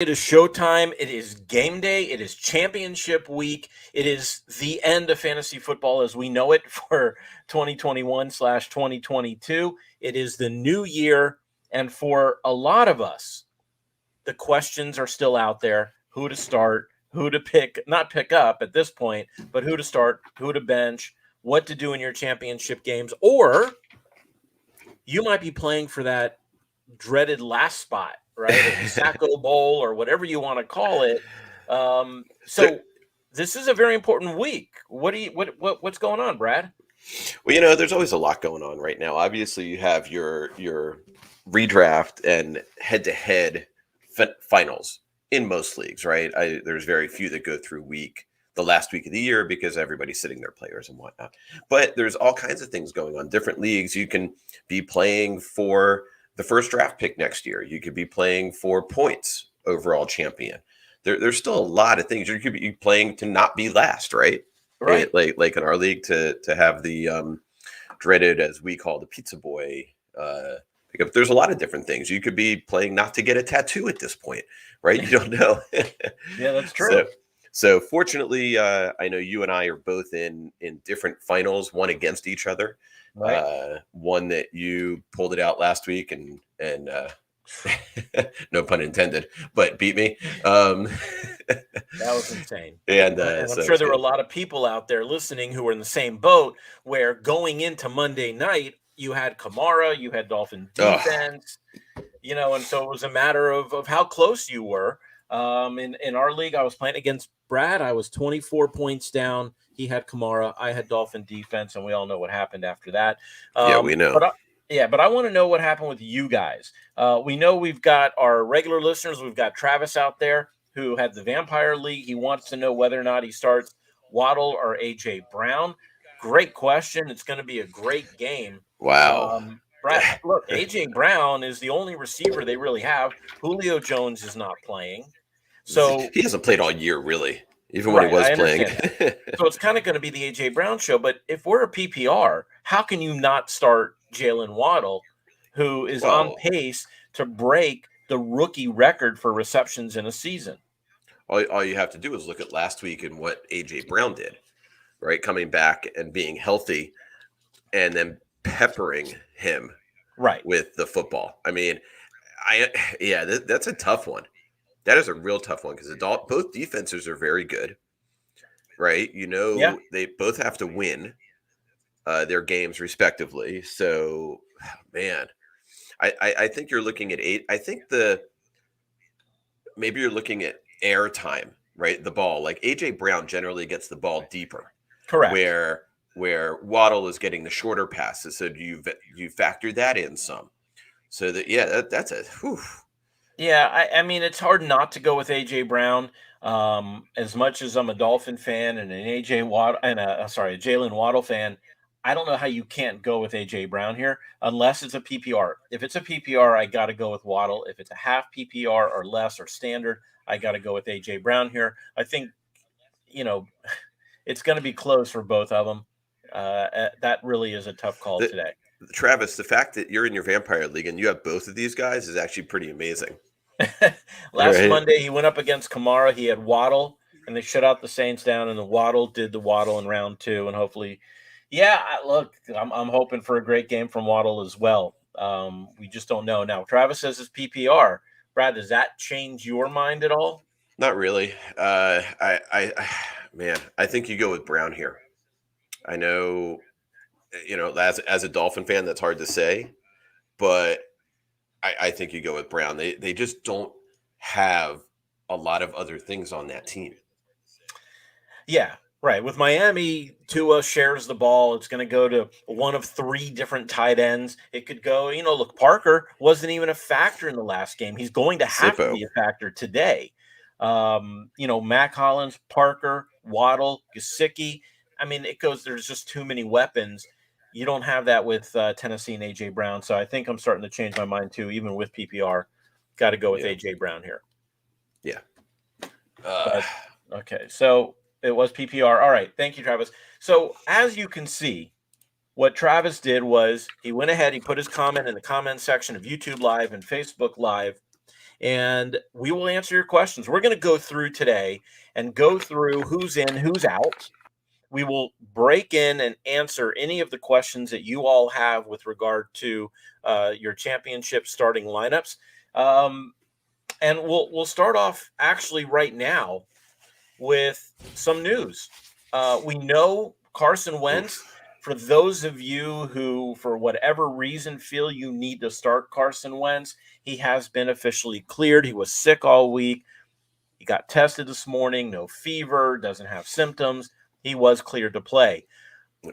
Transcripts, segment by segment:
It is showtime. It is game day. It is championship week. It is the end of fantasy football as we know it for 2021/2022. It is the new year. And for a lot of us, the questions are still out there. Who to start, who to pick, not pick up at this point, but who to start, who to bench, what to do in your championship games. Or you might be playing for that dreaded last spot, right? Or the Sacco Bowl or whatever you want to call it. So this is a very important week. What's going on, Brad? Well, there's always a lot going on right now. Obviously, you have your redraft and head-to-head finals in most leagues, right? There's very few that go through the last week of the year because everybody's sitting their players and whatnot. But there's all kinds of things going on. Different leagues, you can be playing for the first draft pick next year. You could be playing for points overall champion. There's still a lot of things. You could be playing to not be last, right? Right. Like in our league to have the dreaded, as we call the pizza boy pickup. There's a lot of different things. You could be playing not to get a tattoo at this point, right? You don't know. Yeah, that's true. So fortunately, I know you and I are both in different finals, one against each other. Right. One that you pulled it out last week and no pun intended, but beat me. That was insane. And I'm sure there were a lot of people out there listening who were in the same boat where going into Monday night, you had Kamara, you had Dolphin defense, and so it was a matter of how close you were. In our league, I was playing against Brad. I was 24 points down. He had Kamara. I had Dolphin defense, and we all know what happened after that. Yeah, we know. But I want to know what happened with you guys. We know we've got our regular listeners. We've got Travis out there who had the Vampire League. He wants to know whether or not he starts Waddle or A.J. Brown. Great question. It's going to be a great game. Wow. Brad, look, A.J. Brown is the only receiver they really have. Julio Jones is not playing. So he hasn't played all year, really, even when he was playing. So it's kind of going to be the A.J. Brown show. But if we're a PPR, how can you not start Jalen Waddle, who is on pace to break the rookie record for receptions in a season? All you have to do is look at last week and what A.J. Brown did, right? Coming back and being healthy and then peppering him with the football. I mean, that's a tough one. That is a real tough one because both defenses are very good, right? They both have to win their games respectively. So, man, I think you're looking at eight. I think maybe you're looking at air time, right? The ball, like A.J. Brown generally gets the ball deeper. Correct. Where Waddle is getting the shorter passes. So you factor that in some. So that's a whew. Yeah, I mean, it's hard not to go with A.J. Brown. As much as I'm a Dolphin fan and an A.J. Waddle and a Jalen Waddle fan, I don't know how you can't go with A.J. Brown here unless it's a PPR. If it's a PPR, I got to go with Waddle. If it's a half PPR or less or standard, I got to go with A.J. Brown here. I think, it's going to be close for both of them. That really is a tough call today. Travis, the fact that you're in your Vampire League and you have both of these guys is actually pretty amazing. Last Monday, he went up against Kamara. He had Waddle, and they shut out the Saints down, and the Waddle did the Waddle in round 2, and hopefully, look, I'm hoping for a great game from Waddle as well. We just don't know. Now, Travis says it's PPR. Brad, does that change your mind at all? Not really. I think you go with Brown here. I know, as a Dolphin fan, that's hard to say, but I think you go with Brown. They just don't have a lot of other things on that team. Yeah, right. With Miami, Tua shares the ball. It's going to go to one of 3 different tight ends. It could go, look, Parker wasn't even a factor in the last game. He's going to have to be a factor today. Mac Hollins, Parker, Waddle, Gesicki. I mean, there's just too many weapons. You don't have that with Tennessee and A.J. Brown. So I think I'm starting to change my mind too, even with PPR. Got to go with A.J. Brown here. Yeah. Okay. So it was PPR. All right. Thank you, Travis. So as you can see, what Travis did was he went ahead, he put his comment in the comment section of YouTube Live and Facebook Live, and we will answer your questions. We're going to go through today and go through who's in, who's out. We will break in and answer any of the questions that you all have with regard to your championship starting lineups. And we'll start off actually right now with some news. We know Carson Wentz. For those of you who, for whatever reason, feel you need to start Carson Wentz, he has been officially cleared. He was sick all week. He got tested this morning, no fever, doesn't have symptoms. He was cleared to play.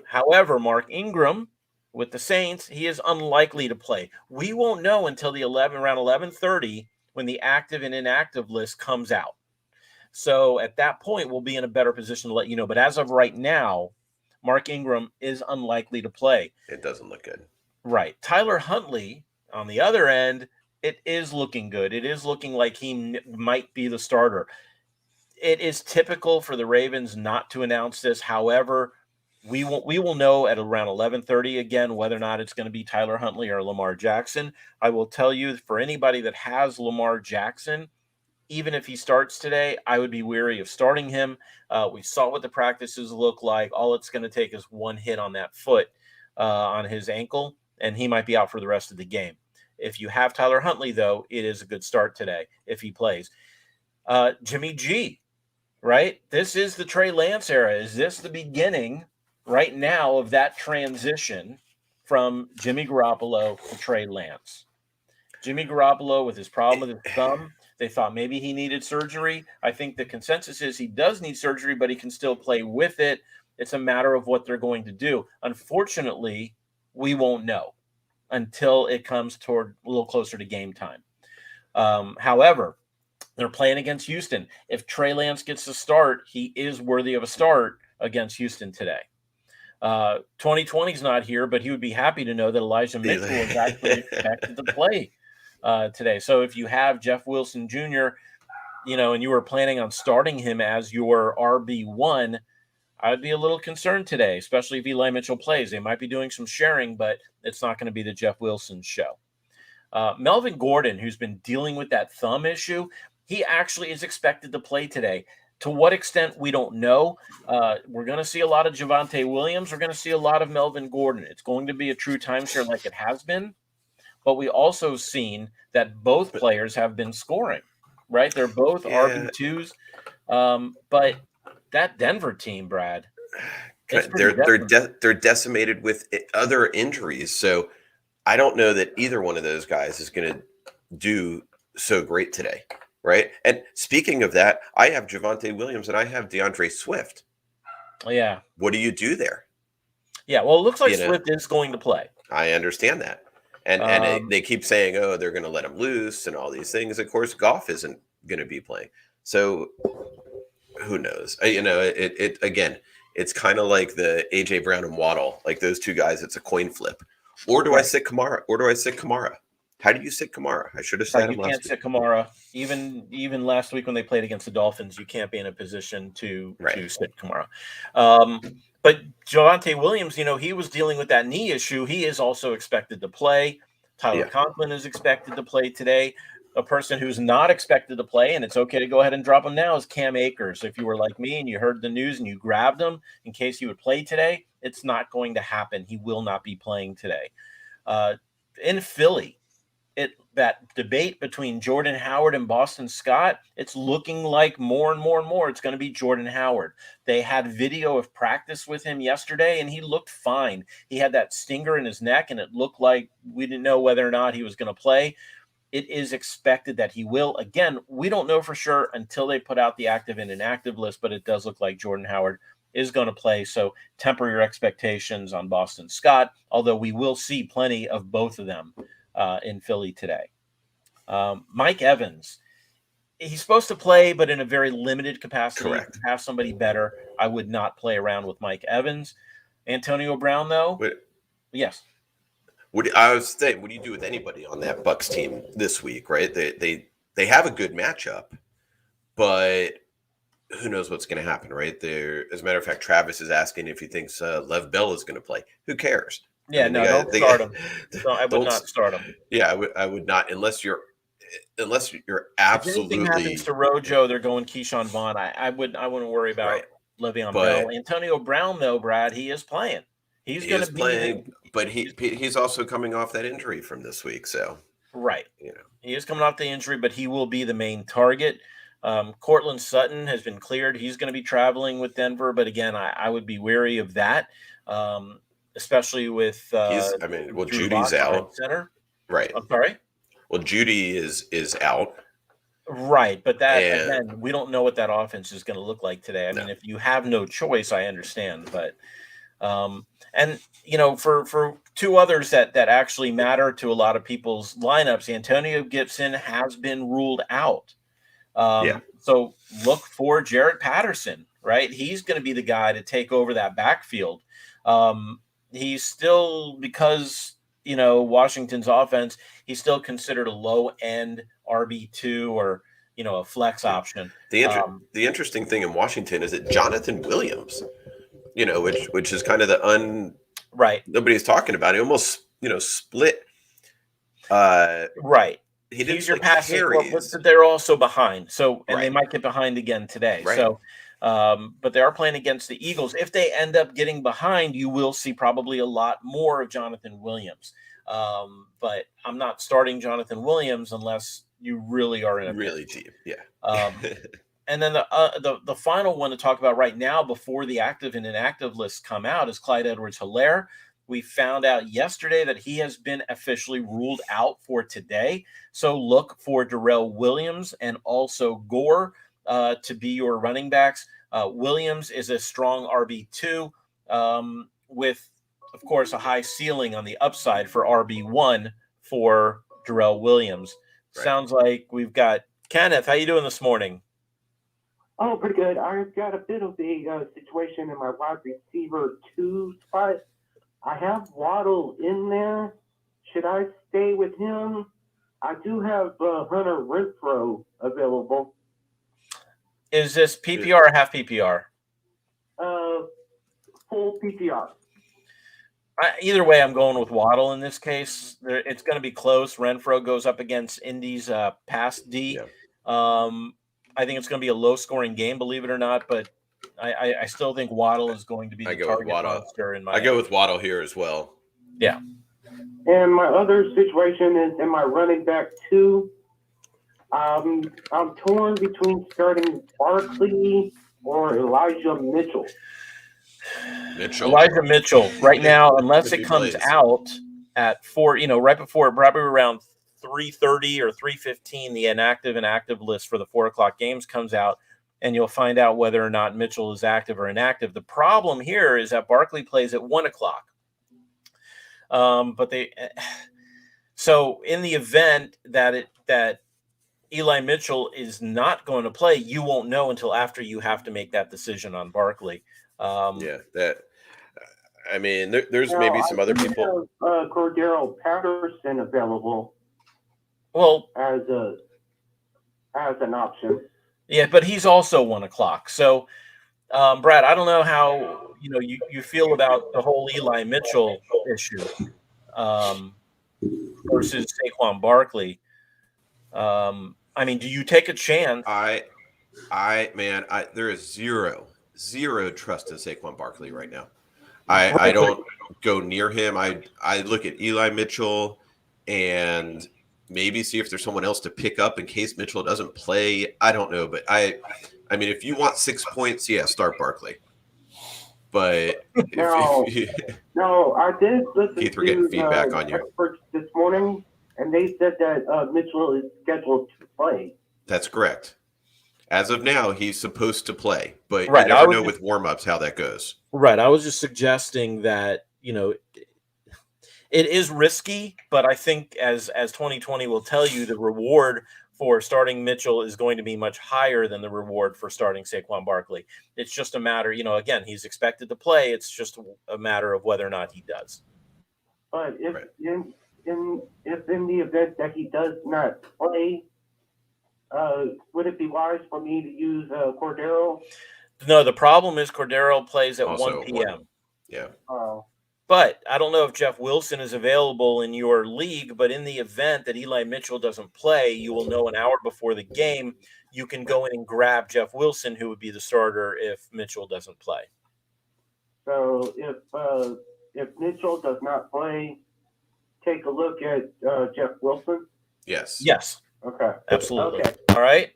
However, Mark Ingram with the Saints, he is unlikely to play. We won't know until around 11:30 when the active and inactive list comes out. So at that point, we'll be in a better position to let you know. But as of right now, Mark Ingram is unlikely to play. It doesn't look good. Right. Tyler Huntley, on the other end, it is looking good. It is looking like he might be the starter. It is typical for the Ravens not to announce this. However, we will know at around 11:30 again whether or not it's going to be Tyler Huntley or Lamar Jackson. I will tell you, for anybody that has Lamar Jackson, even if he starts today, I would be weary of starting him. We saw what the practices look like. All it's going to take is one hit on that foot, on his ankle, and he might be out for the rest of the game. If you have Tyler Huntley, though, it is a good start today if he plays. Jimmy G, right? This is the Trey Lance era. Is this the beginning right now of that transition from Jimmy Garoppolo to Trey Lance? Jimmy Garoppolo with his problem with his thumb, they thought maybe he needed surgery. I think the consensus is he does need surgery, but he can still play with it. It's a matter of what they're going to do. Unfortunately, we won't know until it comes toward a little closer to game time. However, they're playing against Houston. If Trey Lance gets a start, he is worthy of a start against Houston today. 2020 is not here, but he would be happy to know that Elijah Mitchell is actually expected to play today. So if you have Jeff Wilson Jr., and you were planning on starting him as your RB1, I'd be a little concerned today, especially if Eli Mitchell plays. They might be doing some sharing, but it's not going to be the Jeff Wilson show. Melvin Gordon, who's been dealing with that thumb issue, he actually is expected to play today. To what extent, we don't know. We're going to see a lot of Javonte Williams. We're going to see a lot of Melvin Gordon. It's going to be a true timeshare like it has been. But we also seen that both players have been scoring, right? They're both RB2s. But that Denver team, Brad, they're decimated with other injuries. So I don't know that either one of those guys is going to do so great today, right? And speaking of that, I have Javonte Williams and I have Deandre Swift. Yeah. What do you do there? Yeah, well, it looks like Swift is going to play. I understand that. And they keep saying, oh, they're going to let him loose and all these things. Of course, Goff isn't going to be playing. So who knows? Again, it's kind of like the A.J. Brown and Waddle, like those two guys. It's a coin flip. Or do I sit Kamara? How do you sit Kamara? I should have said him last week. You can't sit Kamara. Even last week when they played against the Dolphins, you can't be in a position to sit Kamara. But Javonte Williams, he was dealing with that knee issue. He is also expected to play. Tyler Conklin is expected to play today. A person who's not expected to play, and it's okay to go ahead and drop him now, is Cam Akers. If you were like me and you heard the news and you grabbed him in case he would play today, it's not going to happen. He will not be playing today. In Philly, that debate between Jordan Howard and Boston Scott, it's looking like more and more and more it's going to be Jordan Howard. They had video of practice with him yesterday, and he looked fine. He had that stinger in his neck, and it looked like we didn't know whether or not he was going to play. It is expected that he will. Again, we don't know for sure until they put out the active and inactive list, but it does look like Jordan Howard is going to play. So temper your expectations on Boston Scott, although we will see plenty of both of them in Philly today. Mike Evans, he's supposed to play, but in a very limited capacity. Correct. Have somebody better. I would not play around with Mike Evans. Antonio Brown, though, yes. I was saying, what do you do with anybody on that Bucs team this week, right? They have a good matchup, but who knows what's going to happen, right? As a matter of fact, Travis is asking if he thinks Lev Bell is going to play. Who cares? Yeah, don't start him. I would not start him. Yeah, I would not, unless you're unless you're If anything absolutely happens to Rojo, they're going Keyshawn Vaughn. I wouldn't worry about right. Le'Veon But Bell. Antonio Brown, though, Brad, he is playing. He's he going to is be playing, but he's also coming off that injury from this week. So right. you know, He is coming off the injury, but he will be the main target. Cortland Sutton has been cleared. He's going to be traveling with Denver, but again, I would be wary of that, especially with Drew Judy's Lock behind out. center. Right. I'm sorry. Well, Judy is out. Right, but that And again, we don't know what that offense is going to look like today. I mean, if you have no choice, I understand, but and for two others that actually matter to a lot of people's lineups, Antonio Gibson has been ruled out. So look for Jarrett Patterson, right? He's going to be the guy to take over that backfield. He's still, because Washington's offense, he's still considered a low end RB2 or a flex option. The interesting thing in Washington is that Jonathan Williams, which is kind of the right. Nobody's talking about. He almost split. Right. He's your passing, but they're also behind. So and right. They might get behind again today. Right. So but they are playing against the Eagles. If they end up getting behind, you will see probably a lot more of Jonathan Williams. But I'm not starting Jonathan Williams unless you really are in a really deep. Yeah. And then the final one to talk about right now before the active and inactive lists come out is Clyde Edwards-Hilaire. We found out yesterday that he has been officially ruled out for today. So look for Daryl Williams and also Gore to be your running backs. Williams is a strong RB2 with, of course, a high ceiling on the upside for RB1 for Daryl Williams. Right. Sounds like we've got Kenneth. How you doing this morning? Oh, pretty good. I've got a bit of a situation in my wide receiver 2 spot. I have Waddle in there. Should I stay with him? I do have Hunter Renfrow available. Is this PPR or half PPR? Full PPR. Either way, I'm going with Waddle in this case. It's going to be close. Renfrow goes up against Indy's pass D. Yeah. I think it's going to be a low-scoring game, believe it or not, but I still think Waddle is going to be the target monster in my. I go with Waddle here as well. Yeah. And my other situation is in my running back 2. I'm torn between starting Barkley or Elijah Mitchell. Elijah Mitchell right now, unless it comes out at 4, right before, probably around 3:30 or 3:15, the inactive and active list for the 4:00 games comes out, and you'll find out whether or not Mitchell is active or inactive. The problem here is that Barkley plays at 1:00. So in the event that Eli Mitchell is not going to play, you won't know until after you have to make that decision on Barkley. There's maybe some other people. Cordero Patterson available. Well, as an option. Yeah, but he's also 1:00. So, Brad, I don't know how you feel about the whole Eli Mitchell issue versus Saquon Barkley. Do you take a chance? There is zero trust in Saquon Barkley right now. I don't go near him. I look at Eli Mitchell and maybe see if there's someone else to pick up in case Mitchell doesn't play. I don't know, but if you want 6 points, start Barkley. But no, I did listen Keith, we're getting feedback on you this morning, and they said that Mitchell is scheduled to play. That's correct. As of now, he's supposed to play, but you never know with warm-ups how that goes. Right. I was just suggesting that, it is risky, but I think as 2020 will tell you, the reward for starting Mitchell is going to be much higher than the reward for starting Saquon Barkley. It's just a matter, again, he's expected to play. It's just a matter of whether or not he does. But if in the event that he does not play, would it be wise for me to use Cordero? No, the problem is Cordero plays at also 1 p.m. Yeah. Oh. But I don't know if Jeff Wilson is available in your league, but in the event that Eli Mitchell doesn't play, you will know an hour before the game. You can go in and grab Jeff Wilson, who would be the starter if Mitchell doesn't play. So if Mitchell does not play, take a look at Jeff Wilson. Yes. Yes. Okay. Absolutely. Okay. All right.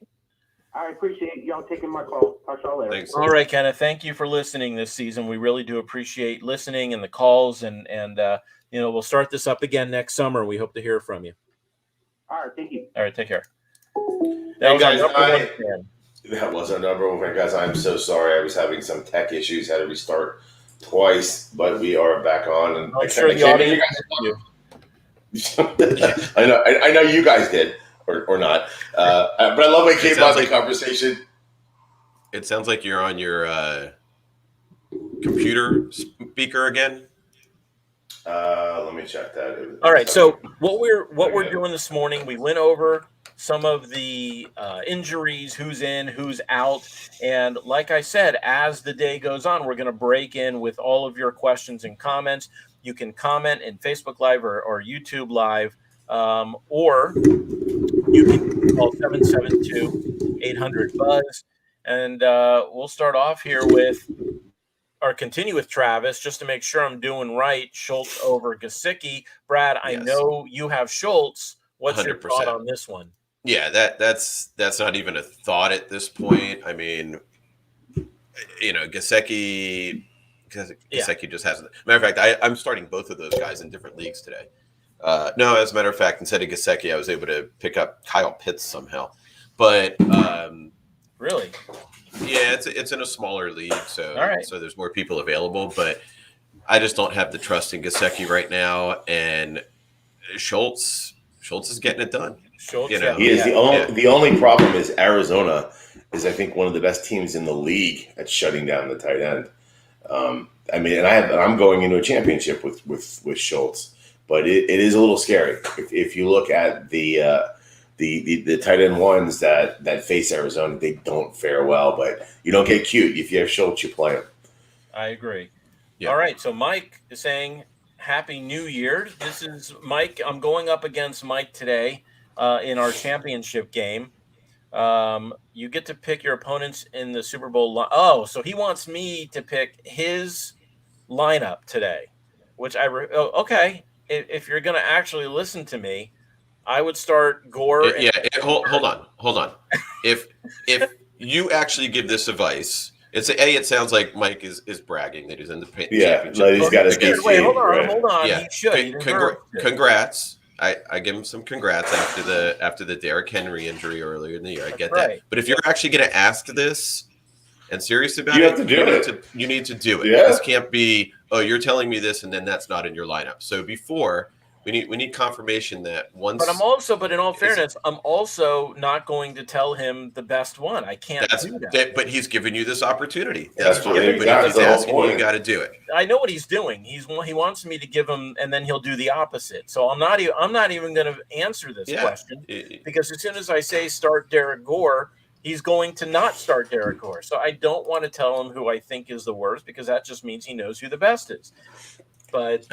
I appreciate y'all taking my call. Talk to y'all later. Thanks. All right, Kenneth. Thank you for listening this season. We really do appreciate listening and the calls, and we'll start this up again next summer. We hope to hear from you. All right. Thank you. All right. Take care. Hey, guys, That was our number one fan. Guys, I'm so sorry. I was having some tech issues. Had to restart twice, but we are back on. And I'm sure the audience I know you guys did, or not. But I love when came out the conversation. It sounds like you're on your computer speaker again. Let me check that. All right. So what we're doing this morning, we went over some of the injuries, who's in, who's out, and like I said, as the day goes on, we're going to break in with all of your questions and comments. You can comment in Facebook Live or YouTube Live, or you can call 772-800-BUZZ, and we'll start off here with. Or continue with Travis, just to make sure I'm doing right. Schultz over Gesicki. Brad, I know you have Schultz. What's 100%. Your thought on this one? Yeah, that's not even a thought at this point. I mean, Gesicki just hasn't. Matter of fact, I'm starting both of those guys in different leagues today. No, as a matter of fact, instead of Gesicki, I was able to pick up Kyle Pitts somehow. But really. Yeah, it's in a smaller league, so right. So there's more people available, but I just don't have the trust in Gesicki right now, and Schultz is getting it done. He is the only problem is Arizona is I think one of the best teams in the league at shutting down the tight end. I'm going into a championship with Schultz, but it is a little scary if you look at the tight end ones that face Arizona, they don't fare well, but you don't get cute. If you have Schultz, you play him. I agree. Yeah. All right, so Mike is saying Happy New Year. This is Mike. I'm going up against Mike today in our championship game. You get to pick your opponents in the Super Bowl. So he wants me to pick his lineup today, which okay. If you're going to actually listen to me, I would start Gore. Hold on. If you actually give this advice, it sounds like Mike is bragging that he's in the championship. Yeah, he's got his DC. Wait, hold on. Yeah. He should. Congrats. I give him some congrats after the Derrick Henry injury earlier in the year. I get that. But if you're actually going to ask this and serious about you it, have to do it. You need to do it. Yeah. This can't be, you're telling me this and then that's not in your lineup. So before. We need confirmation that once. But in all fairness, I'm also not going to tell him the best one. I can't do that. But he's giving you this opportunity. That's what he's asking you. You got to do it. I know what he's doing. He wants me to give him, and then he'll do the opposite. So I'm not even going to answer this question because as soon as I say start Derek Gore, he's going to not start Derek Gore. So I don't want to tell him who I think is the worst because that just means he knows who the best is. But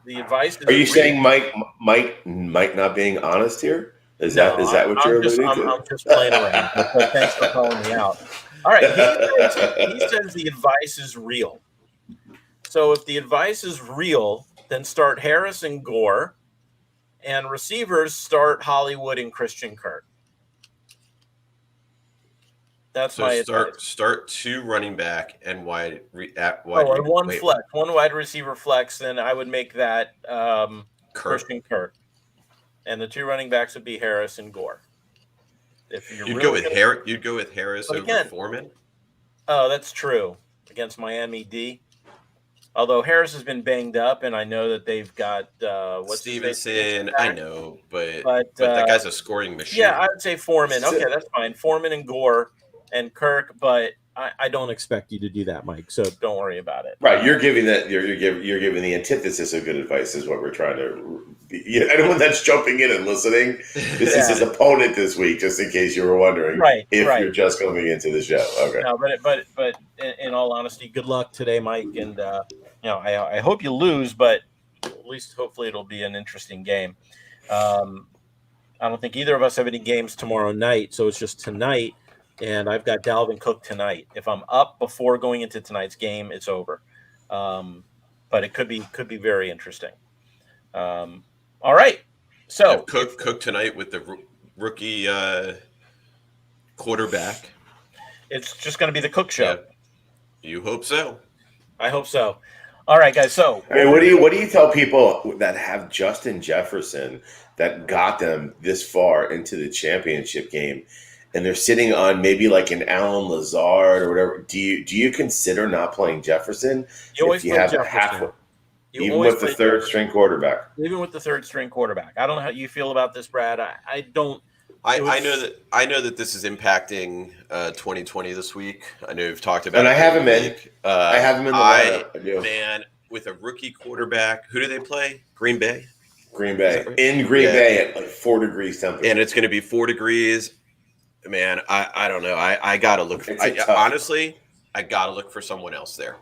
the advice. Are you saying Mike not being honest here? Is that what you're alluding to? I'm just playing around. Thanks for calling me out. All right. He says the advice is real. So if the advice is real, then start Harris and Gore, and receivers start Hollywood and Christian Kirk. That's my advice. Start two running back and one wide receiver flex. Then I would make that Christian Kirk, and the two running backs would be Harris and Gore. You'd go with Harris over Foreman. Oh, that's true against Miami D. Although Harris has been banged up, and I know that they've got Stevenson. I know, but that guy's a scoring machine. Yeah, I would say Foreman. Okay, that's fine. Foreman and Gore. And Kirk, but I don't expect you to do that, Mike. So don't worry about it. Right, you're giving that. You're giving the antithesis of good advice. Is what we're trying to. Anyone that's jumping in and listening, this is his opponent this week, just in case you were wondering. Right, you're just coming into the show. Okay. No, but in all honesty, good luck today, Mike, and I hope you lose, but at least hopefully it'll be an interesting game. I don't think either of us have any games tomorrow night, so it's just tonight, and I've got Dalvin Cook tonight. If I'm up before going into tonight's game, it's over. But it could be very interesting. All right, so Cook tonight with the rookie quarterback. It's just going to be the Cook show. Yeah. You hope so. I hope so. All right, guys. So, I mean, what do you tell people that have Justin Jefferson that got them this far into the championship game, and they're sitting on maybe like an Alan Lazard or whatever? Do you consider not playing Jefferson if you have a half, even with the third string quarterback? Even with the third string quarterback, I don't know how you feel about this, Brad. I don't. I know that this is impacting 2020 this week. I know you've talked about and it. I have him in. I have him in the lineup. Man, with a rookie quarterback, who do they play? Green Bay. Green Bay at like 4 degrees temperature, and it's going to be 4 degrees. Man, I don't know. I gotta look. Honestly, I gotta look for someone else there.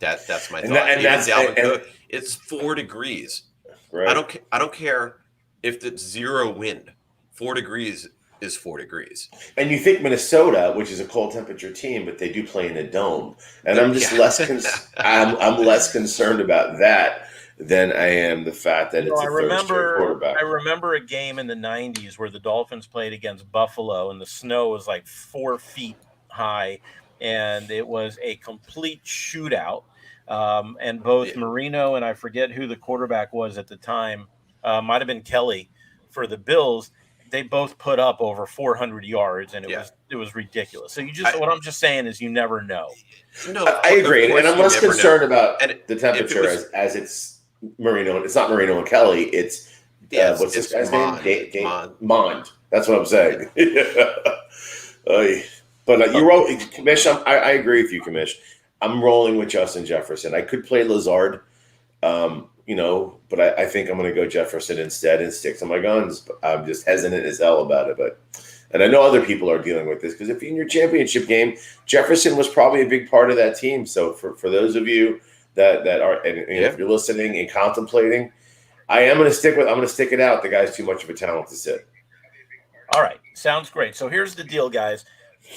That's my thought. It's 4 degrees. Right. I don't care if it's 0 wind. 4 degrees is 4 degrees. And you think Minnesota, which is a cold temperature team, but they do play in a dome. And I'm just I'm less concerned about that than I am the fact that it's a third-string quarterback. I remember a game in the 90s where the Dolphins played against Buffalo, and the snow was like 4 feet high, and it was a complete shootout. And both Marino and I forget who the quarterback was at the time, might have been Kelly for the Bills. They both put up over 400 yards, and it was ridiculous. So what I'm just saying is you never know. No, I agree, and I'm less concerned about the temperature as it's Marino. It's not Marino and Kelly. It's what's this guy's name? Mond. That's what I'm saying. But you're rolling, Commish. I agree with you, Commish. I'm rolling with Justin Jefferson. I could play Lazard. But I think I'm going to go Jefferson instead and stick to my guns. But I'm just hesitant as hell about it. And I know other people are dealing with this because if you're in your championship game, Jefferson was probably a big part of that team. So for those of you that are, if you're listening and contemplating, I'm going to stick it out. The guy's too much of a talent to sit. All right. Sounds great. So here's the deal, guys.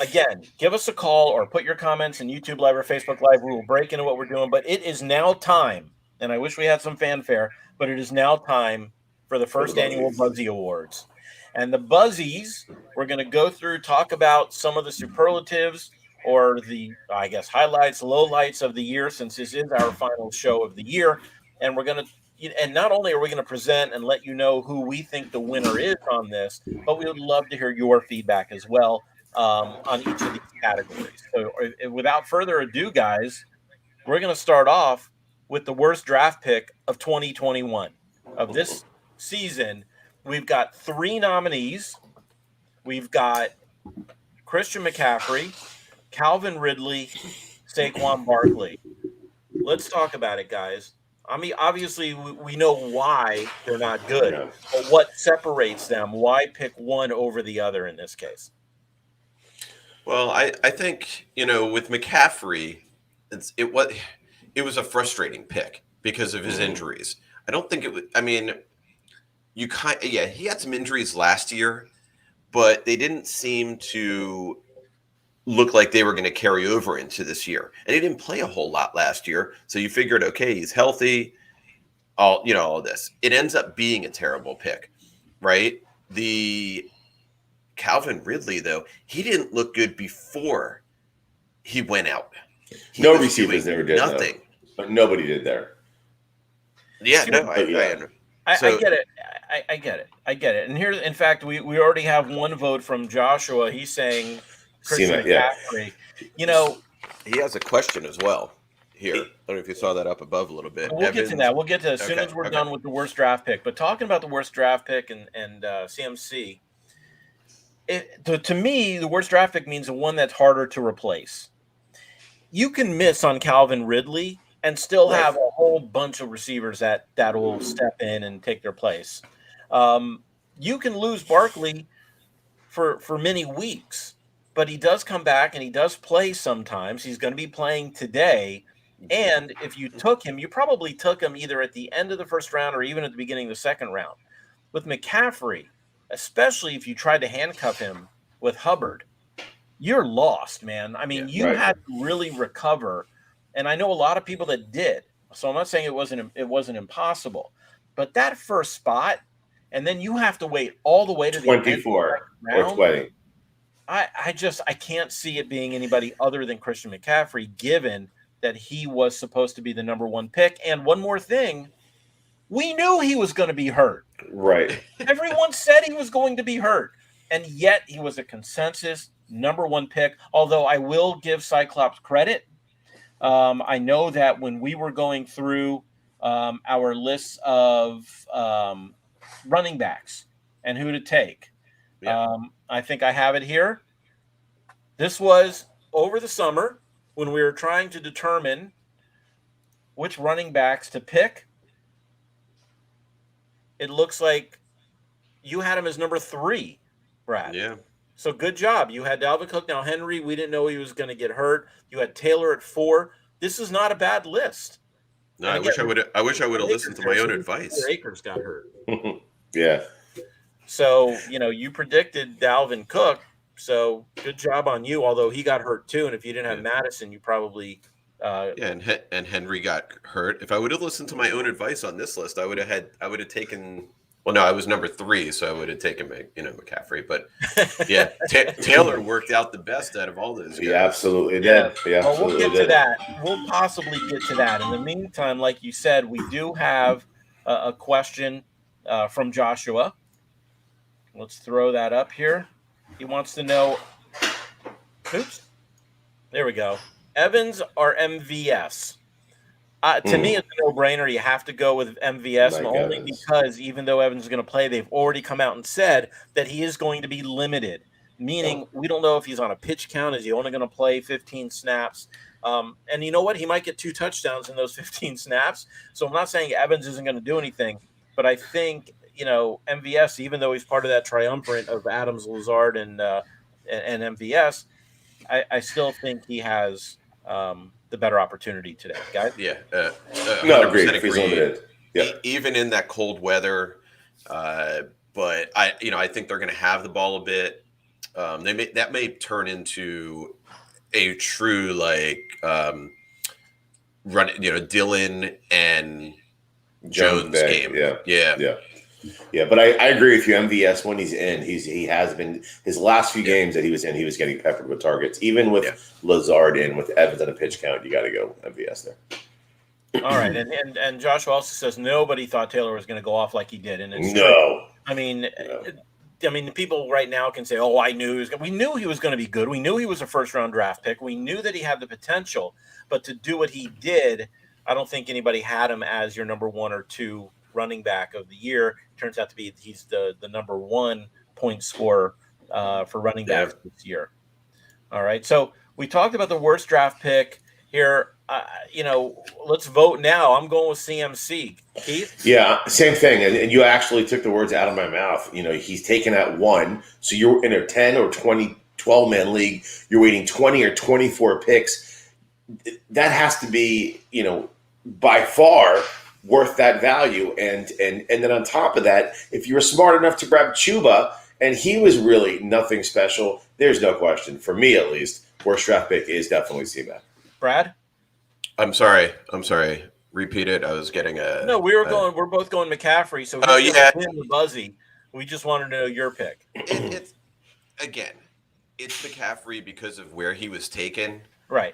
Again, give us a call or put your comments in YouTube Live or Facebook Live. We will break into what we're doing. But it is now time. And I wish we had some fanfare, but it is now time for the first annual BUZZIE Awards. And the Buzzies, we're going to go through, talk about some of the superlatives or the, I guess, highlights, lowlights of the year, since this is our final show of the year. And we're going to, and not only are we going to present and let you know who we think the winner is on this, but we would love to hear your feedback as well on each of these categories. So without further ado, guys, we're going to start off with the worst draft pick of 2021. Of this season, we've got 3 nominees. We've got Christian McCaffrey, Calvin Ridley, Saquon Barkley. Let's talk about it, guys. I mean, obviously, we know why they're not good, but what separates them? Why pick one over the other in this case? Well, I think, with McCaffrey, it was a frustrating pick because of his injuries. I don't think it was. I mean, he had some injuries last year, but they didn't seem to look like they were going to carry over into this year. And he didn't play a whole lot last year, so you figured, okay, he's healthy. All this. It ends up being a terrible pick, right? The Calvin Ridley, though, he didn't look good before he went out. No receivers ever did nothing. But nobody did there. Yeah, no, I get it. I get it. And here, in fact, we already have one vote from Joshua. He's saying Christian McCaffrey. He has a question as well here. I don't know if you saw that up above a little bit. We'll get to that. We'll get to as soon as we're done with the worst draft pick. But talking about the worst draft pick and CMC, to me, the worst draft pick means the one that's harder to replace. You can miss on Calvin Ridley and still have a whole bunch of receivers that will step in and take their place. You can lose Barkley for many weeks, but he does come back and he does play sometimes. He's going to be playing today. And if you took him, you probably took him either at the end of the first round or even at the beginning of the second round. With McCaffrey, especially if you tried to handcuff him with Hubbard, you're lost, man. I mean, you had to really recover. And I know a lot of people that did. So I'm not saying it wasn't impossible. But that first spot, and then you have to wait all the way to the 24 or 20. I can't see it being anybody other than Christian McCaffrey, given that he was supposed to be the number one pick. And one more thing, we knew he was going to be hurt. Right. Everyone said he was going to be hurt. And yet he was a consensus number one pick. Although I will give Cyclops credit. I know that when we were going through our lists of running backs and who to take, I think I have it here. This was over the summer when we were trying to determine which running backs to pick. It looks like you had him as number 3, Brad. Yeah. So good job. You had Dalvin Cook. Now, Henry, we didn't know he was going to get hurt. You had Taylor at 4. This is not a bad list. No, I wish I would have listened to my own advice. Akers got hurt. Yeah. So, you predicted Dalvin Cook. So good job on you, although he got hurt too. And if you didn't have Madison, you probably and Henry got hurt. If I would have listened to my own advice on this list, I would have taken. Well, no, I was number 3, so I would have taken McCaffrey. But yeah, Taylor worked out the best out of all those guys. He absolutely did. Well, we'll get to that. We'll possibly get to that. In the meantime, like you said, we do have a question from Joshua. Let's throw that up here. He wants to know. Oops. There we go. Evans or MVS? To me, it's a no-brainer. You have to go with MVS, only because even though Evans is going to play, they've already come out and said that he is going to be limited, meaning we don't know if he's on a pitch count. Is he only going to play 15 snaps? And you know what? He might get 2 touchdowns in those 15 snaps. So I'm not saying Evans isn't going to do anything, but I think, MVS, even though he's part of that triumvirate of Adams, Lazard, and MVS, I still think he has the better opportunity today, guys. Yeah. No, agreed. If he's limited. Yeah. Even in that cold weather, but I think they're going to have the ball a bit. That may turn into a true run, Dylan and Jones game. Yeah, but I agree with you. MVS, when he's in, he has been his last few games that he was in, he was getting peppered with targets. Even with Lazard in, with Evans on a pitch count, you got to go MVS there. All right, and Joshua also says nobody thought Taylor was going to go off like he did, and it's no. I mean, people right now can say, "Oh, I knew we knew he was going to be good. We knew he was a first-round draft pick. We knew that he had the potential, but to do what he did, I don't think anybody had him as your number 1 or 2 running back of the year. Turns out to be he's the number 1 point scorer for running backs this year. All right, so we talked about the worst draft pick here. Let's vote now. I'm going with CMC. Keith? Yeah, same thing. And you actually took the words out of my mouth. He's taken at 1. So you're in a 10 or 20, 12-man league. You're waiting 20 or 24 picks. That has to be, by far worth that value. And then on top of that, if you were smart enough to grab Chuba and he was really nothing special, there's no question, for me at least, worst draft pick is definitely C-Mac. Brad? I'm sorry. Repeat it. I was getting a. No, we're both going McCaffrey. So the Buzzy. We just wanted to know your pick. It's McCaffrey because of where he was taken. Right.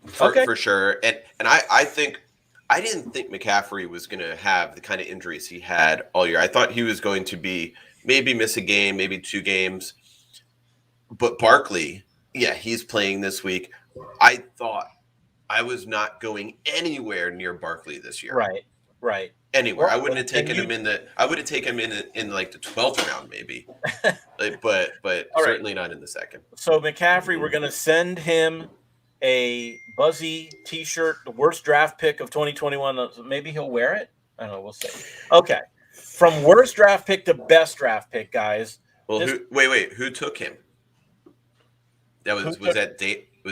For sure. And I think I didn't think McCaffrey was going to have the kind of injuries he had all year. I thought he was going to be maybe miss a game, maybe 2 games. But Barkley, he's playing this week. I thought I was not going anywhere near Barkley this year. Right. Anywhere. I wouldn't have taken him I would have taken him in like the 12th round maybe. but certainly not in the second. So McCaffrey, we're going to send him a Buzzy T-shirt, the worst draft pick of 2021. Maybe he'll wear it. I don't know. We'll see. Okay, from worst draft pick to best draft pick, guys. Well, who took him? That was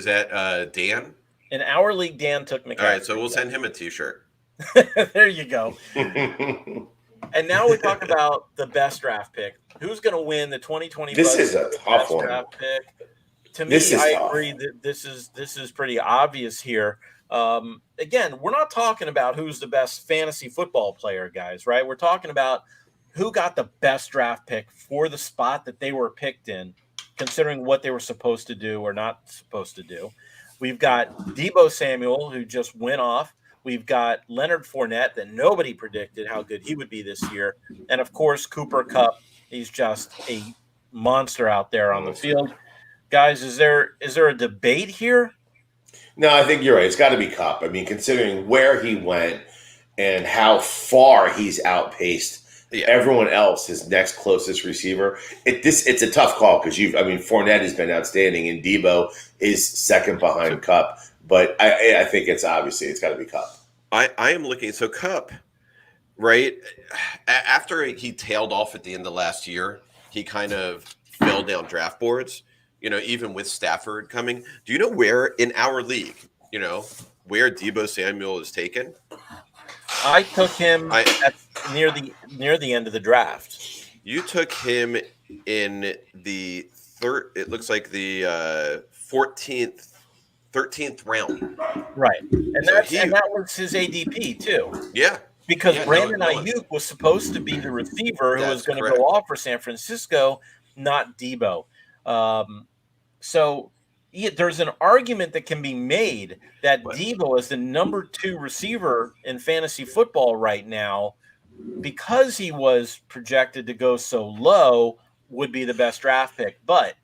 that Dan? In our league, Dan took McCaffrey. All right, so we'll send him a T-shirt. There you go. And now we talk about the best draft pick. Who's going to win the 2020? This is a tough one. Draft pick? To me, I agree that this is pretty obvious here. Again, we're not talking about who's the best fantasy football player, guys, right? We're talking about who got the best draft pick for the spot that they were picked in, considering what they were supposed to do or not supposed to do. We've got Deebo Samuel, who just went off. We've got Leonard Fournette that nobody predicted how good he would be this year. And, of course, Cooper Kupp. He's just a monster out there on the field. Guys, is there a debate here? No, I think you're right. It's got to be Kupp. I mean, considering where he went and how far he's outpaced everyone else, his next closest receiver, it's a tough call because Fournette has been outstanding and Deebo is second behind Kupp. But I think it's got to be Kupp. I am looking. So Kupp, right, after he tailed off at the end of last year, he kind of fell down draft boards, even with Stafford coming. Do you know where in our league, where Deebo Samuel is taken? I took him near the end of the draft. You took him in the third. It looks like the 13th round. Right, and that was his ADP too. Yeah, because Brandon Ayuk was supposed to be the receiver who was going to go off for San Francisco, not Deebo. So there's an argument that can be made that Deebo is the number 2 receiver in fantasy football right now because he was projected to go so low would be the best draft pick. But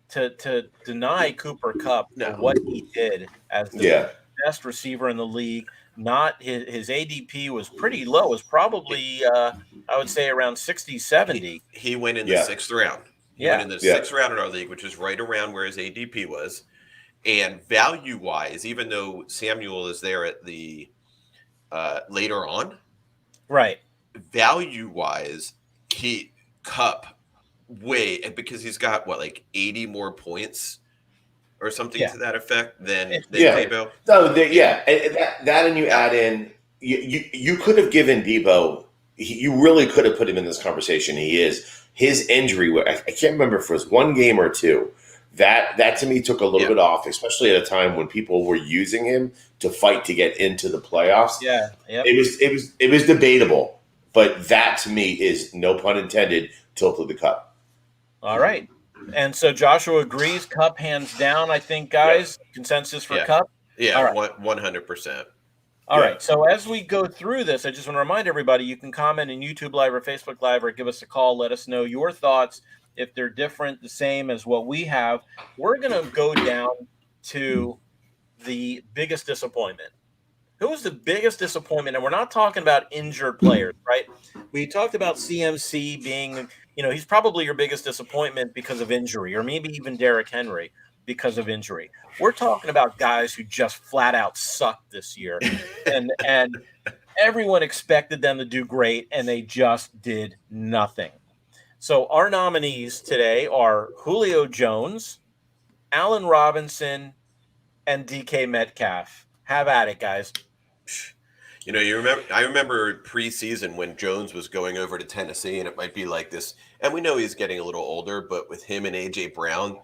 to deny Cooper Kupp what he did as the best receiver in the league, not his ADP was pretty low. It was probably, I would say, around 60, 70. He went in the 6th round. He went in the 6th round in our league, which is right around where his ADP was. And value-wise, even though Samuel is there at the later on, right? Value-wise, Kupp because he's got 80 more points or something to that effect than Deebo. No, that and you add in you could have given Deebo. You really could have put him in this conversation. His injury. I can't remember if it was one game or two. That to me took a little bit off, especially at a time when people were using him to fight to get into the playoffs. Yeah, it was debatable, but that to me is, no pun intended, tilted the cup. All right, and so Joshua agrees. Kupp hands down. I think, guys, consensus for Kupp. Yeah, all right. 100%. All right. So as we go through this, I just want to remind everybody you can comment in YouTube Live or Facebook Live or give us a call. Let us know your thoughts. If they're different, the same as what we have, we're going to go down to the biggest disappointment. Who was the biggest disappointment? And we're not talking about injured players, right? We talked about CMC being, he's probably your biggest disappointment because of injury, or maybe even Derrick Henry because of injury. We're talking about guys who just flat out sucked this year. and everyone expected them to do great, and they just did nothing. So our nominees today are Julio Jones, Allen Robinson, and DK Metcalf. Have at it, guys. I remember preseason when Jones was going over to Tennessee, and it might be like this. And we know he's getting a little older, but with him and AJ Brown,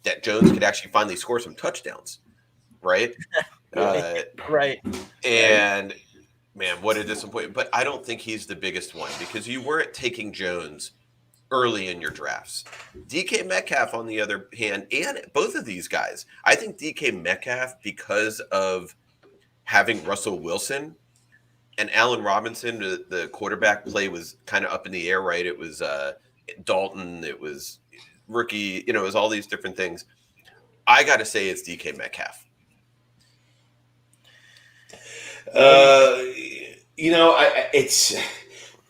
that Jones could actually finally score some touchdowns, right? Right. And man, what a disappointment! But I don't think he's the biggest one because you weren't taking Jones early in your drafts. DK Metcalf, on the other hand, and both of these guys, I think DK Metcalf, because of having Russell Wilson and Allen Robinson, the quarterback play was kind of up in the air, right? It was Dalton, it was rookie, it was all these different things. I got to say it's DK Metcalf. It's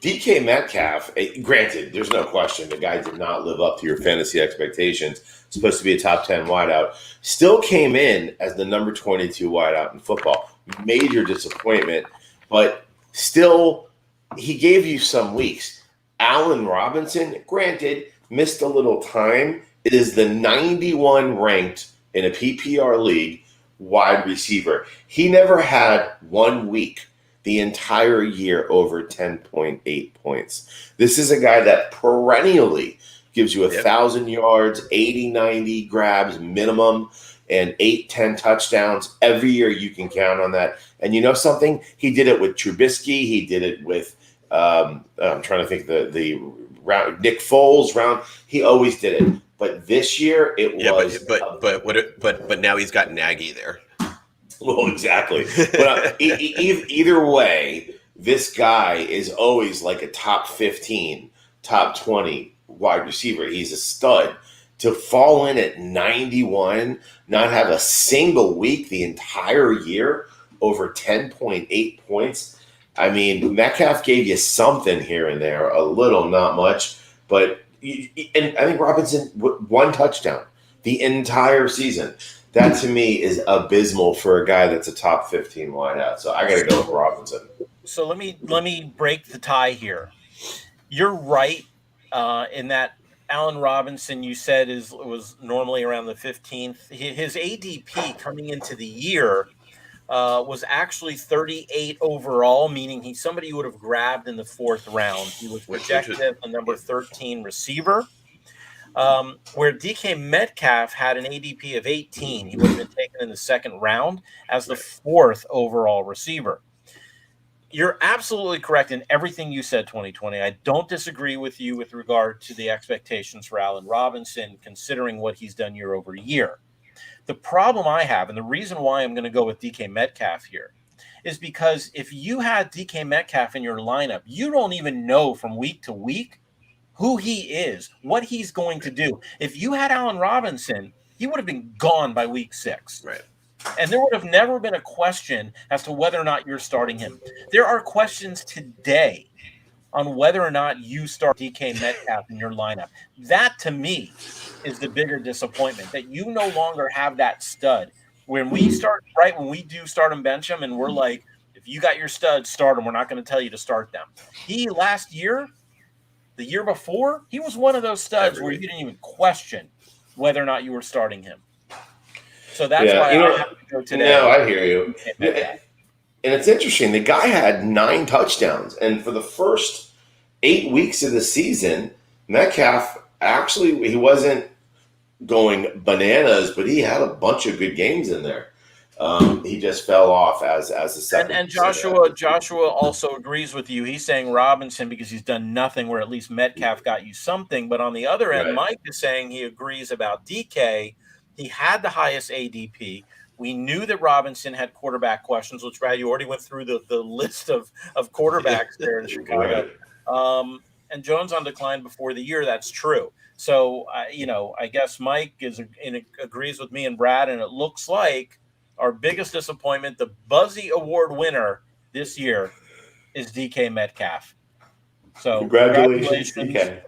DK Metcalf. Granted, there's no question the guy did not live up to your fantasy expectations. Supposed to be a top 10 wideout. Still came in as the number 22 wideout in football. Major disappointment, but still, he gave you some weeks. Allen Robinson, granted, missed a little time. It is the 91 ranked in a PPR league wide receiver. He never had 1 week the entire year over 10.8 points. This is a guy that perennially gives you 1,000 yards, 80, 90 grabs minimum, and 8-10 touchdowns. Every year you can count on that. And you know something? He did it with Trubisky. He did it with, I'm trying to think the round, Nick Foles round. He always did it. But this year it was. But now he's got Nagy there. Well, exactly. But either way, this guy is always like a top 15, top 20 wide receiver. He's a stud. To fall in at 91, not have a single week the entire year over 10.8 points. I mean, Metcalf gave you something here and there, a little, not much. But and I think Robinson, 1 touchdown the entire season. That to me is abysmal for a guy that's a top 15 wideout. So I got to go with Robinson. So let me break the tie here. You're right in that Allen Robinson, you said, was normally around the 15th. His ADP coming into the year was actually 38 overall, meaning somebody would have grabbed in the 4th round. He was projected as the number 13 receiver. Where DK Metcalf had an ADP of 18, he would have been taken in the 2nd round as the 4th overall receiver. You're absolutely correct in everything you said, 2020. I don't disagree with you with regard to the expectations for Allen Robinson, considering what he's done year over year. The problem I have, and the reason why I'm going to go with DK Metcalf here, is because if you had DK Metcalf in your lineup, you don't even know from week to week who he is, what he's going to do. If you had Allen Robinson, he would have been gone by week 6. Right. And there would have never been a question as to whether or not you're starting him. There are questions today on whether or not you start DK Metcalf in your lineup. That, to me, is the bigger disappointment, that you no longer have that stud. When we do start and bench him, and we're like, if you got your stud, start them. We're not going to tell you to start them. Last year, the year before, he was one of those studs where you didn't even question whether or not you were starting him. So that's why I have to go today. No, I hear you. And it's interesting. The guy had 9 touchdowns. And for the first 8 weeks of the season, Metcalf, actually, he wasn't going bananas, but he had a bunch of good games in there. He just fell off as a second. And Joshua also agrees with you. He's saying Robinson because he's done nothing, where at least Metcalf got you something. But on the other end, Mike is saying he agrees about DK. He had the highest ADP. We knew that Robinson had quarterback questions, which, Brad, you already went through the list of quarterbacks there in Chicago. And Jones on decline before the year. That's true. So, I guess Mike agrees with me and Brad, and it looks like our biggest disappointment, the Buzzy Award winner this year, is DK Metcalf. So congratulations, DK.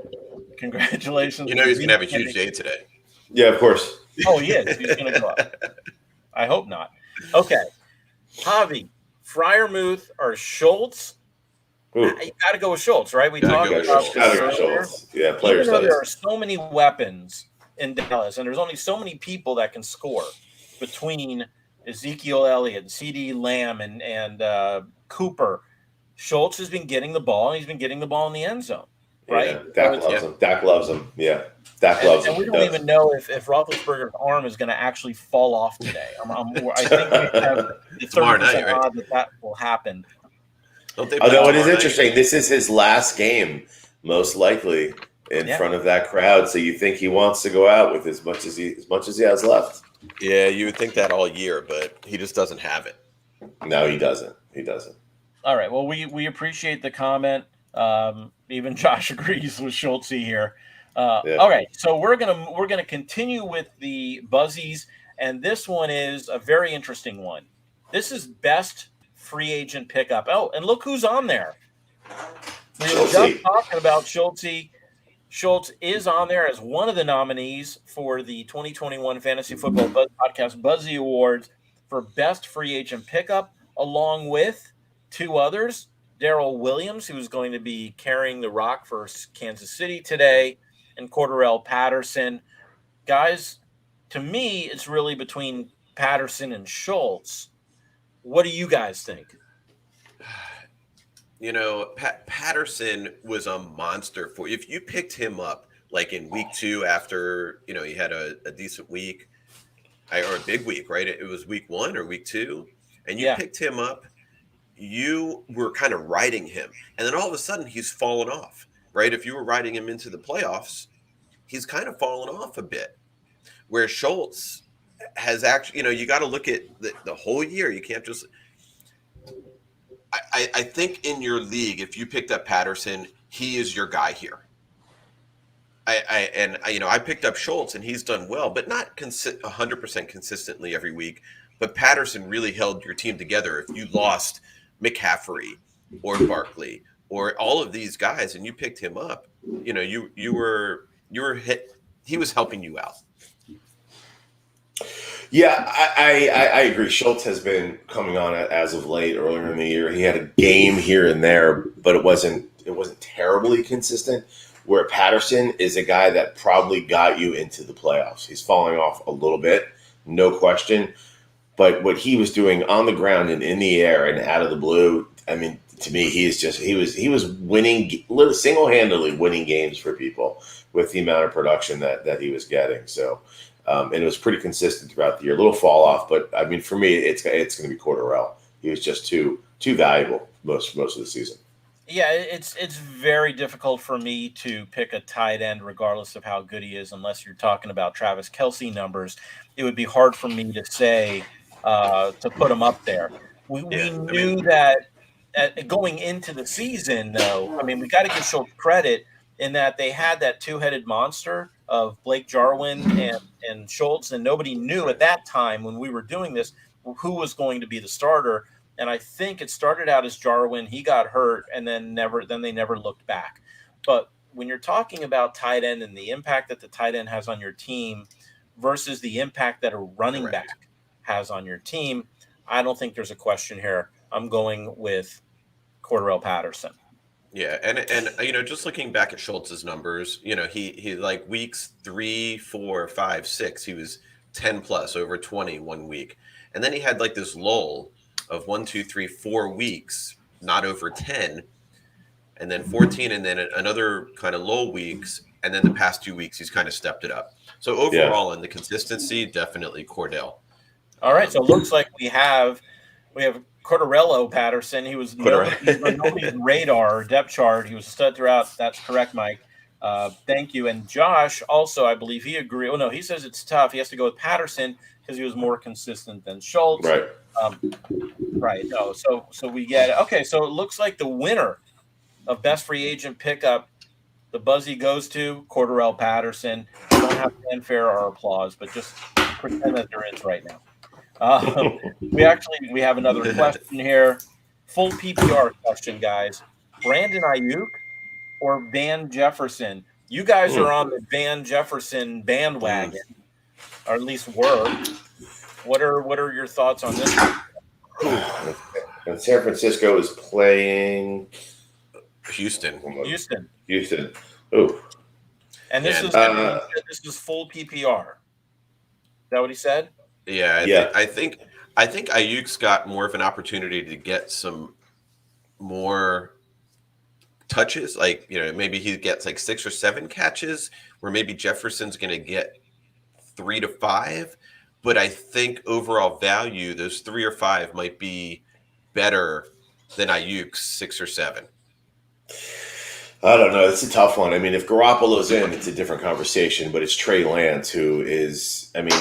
Congratulations. You know he's going to have a huge day today. Yeah, of course. Oh, he is. He's going to go up. I hope not. Okay. Javi, Freiermuth or Schultz? Ooh. You got to go with Schultz, right? We talked about Schultz. Yeah, player studies. There are so many weapons in Dallas, and there's only so many people that can score between Ezekiel Elliott, CeeDee Lamb, and Cooper. Schultz has been getting the ball, and he's been getting the ball in the end zone, right? Yeah, Dak loves him. Yeah, Dak loves him. And we don't even know if Roethlisberger's arm is going to actually fall off today. I think we have the 30% odd that will happen. Although it is interesting, this is his last game, most likely, in front of that crowd. So you think he wants to go out with as much as he has left. Yeah, you would think that all year, but he just doesn't have it. No, he doesn't. He doesn't. All right. Well, we appreciate the comment. Even Josh agrees with Schultz here. All right. So we're gonna continue with the Buzzies, and this one is a very interesting one. This is best free agent pickup. Oh, and look who's on there. We were just talking about Schultz. Schultz is on there as one of the nominees for the 2021 Fantasy Football Buzz Podcast BUZZIE Awards for best free agent pickup, along with 2 others. Daryl Williams, who's going to be carrying the rock for Kansas City today, and Patterson. Guys, to me, it's really between Patterson and Schultz. What do you guys think? Patterson was a monster for you. If you picked him up like in week 2 after, he had a decent week or a big week, right? It was week 1 or week 2. And you picked him up, you were kind of riding him. And then all of a sudden he's fallen off, right? If you were riding him into the playoffs, he's kind of fallen off a bit. Where Schultz has actually, you got to look at the whole year. You can't just. I think in your league, if you picked up Patterson, he is your guy here. I picked up Schultz and he's done well, but not 100% consistently every week. But Patterson really held your team together. If you lost McCaffrey or Barkley or all of these guys and you picked him up, you were hit. He was helping you out. Yeah, I agree. Schultz has been coming on as of late. Earlier in the year, he had a game here and there, but it wasn't terribly consistent. Where Patterson is a guy that probably got you into the playoffs. He's falling off a little bit, no question. But what he was doing on the ground and in the air and out of the blue, I mean, to me, he was winning, single-handedly winning games for people with the amount of production that he was getting. So, and it was pretty consistent throughout the year. A little fall off, but I mean, for me, it's going to be Cordarrelle. He was just too valuable most of the season. Yeah, it's very difficult for me to pick a tight end regardless of how good he is, unless you're talking about Travis Kelce numbers. It would be hard for me to say to put him up there. We knew that going into the season, though. I mean, we got to give Schultz credit in that they had that two-headed monster of Blake Jarwin and Schultz, and nobody knew at that time when we were doing this who was going to be the starter. And I think it started out as Jarwin. He got hurt, and then they never looked back. But when you're talking about tight end and the impact that the tight end has on your team versus the impact that a running back has on your team, I don't think there's a question here. I'm going with Cordarrelle Patterson. Yeah, and just looking back at Schultz's numbers, he like weeks 3, 4, 5, 6, he was 10 plus, over 20 one week, and then he had like this lull of 1, 2, 3, 4 weeks, not over 10, and then 14, and then another kind of low weeks, and then the past 2 weeks he's kind of stepped it up. So overall, in the consistency, definitely Cordell. All right, so it looks like we have Cordarrelle Patterson. He was nobody's radar or depth chart. He was a stud throughout. That's correct, Mike. Thank you. And Josh also, I believe he agreed. Oh, no, he says it's tough. He has to go with Patterson because he was more consistent than Schultz. Right. Right. No. So we get it. Okay. So it looks like the winner of best free agent pickup, the Buzzy goes to Cordarrelle Patterson. We don't have fanfare or applause, but just pretend that there is right now. We have another question here. Full PPR question, guys. Brandon Ayuk or Van Jefferson? You guys are on the Van Jefferson bandwagon, or at least were. What are your thoughts on this one? And San Francisco is playing Houston. Oh, And this is full PPR. Is that what he said? Yeah. I think Ayuk's got more of an opportunity to get some more touches. Like, maybe he gets like 6 or 7 catches, where maybe Jefferson's going to get 3 to 5. But I think overall value, those 3 or 5 might be better than Ayuk's 6 or 7. I don't know. It's a tough one. I mean, if Garoppolo's in, it's a different conversation. But it's Trey Lance who is. I mean,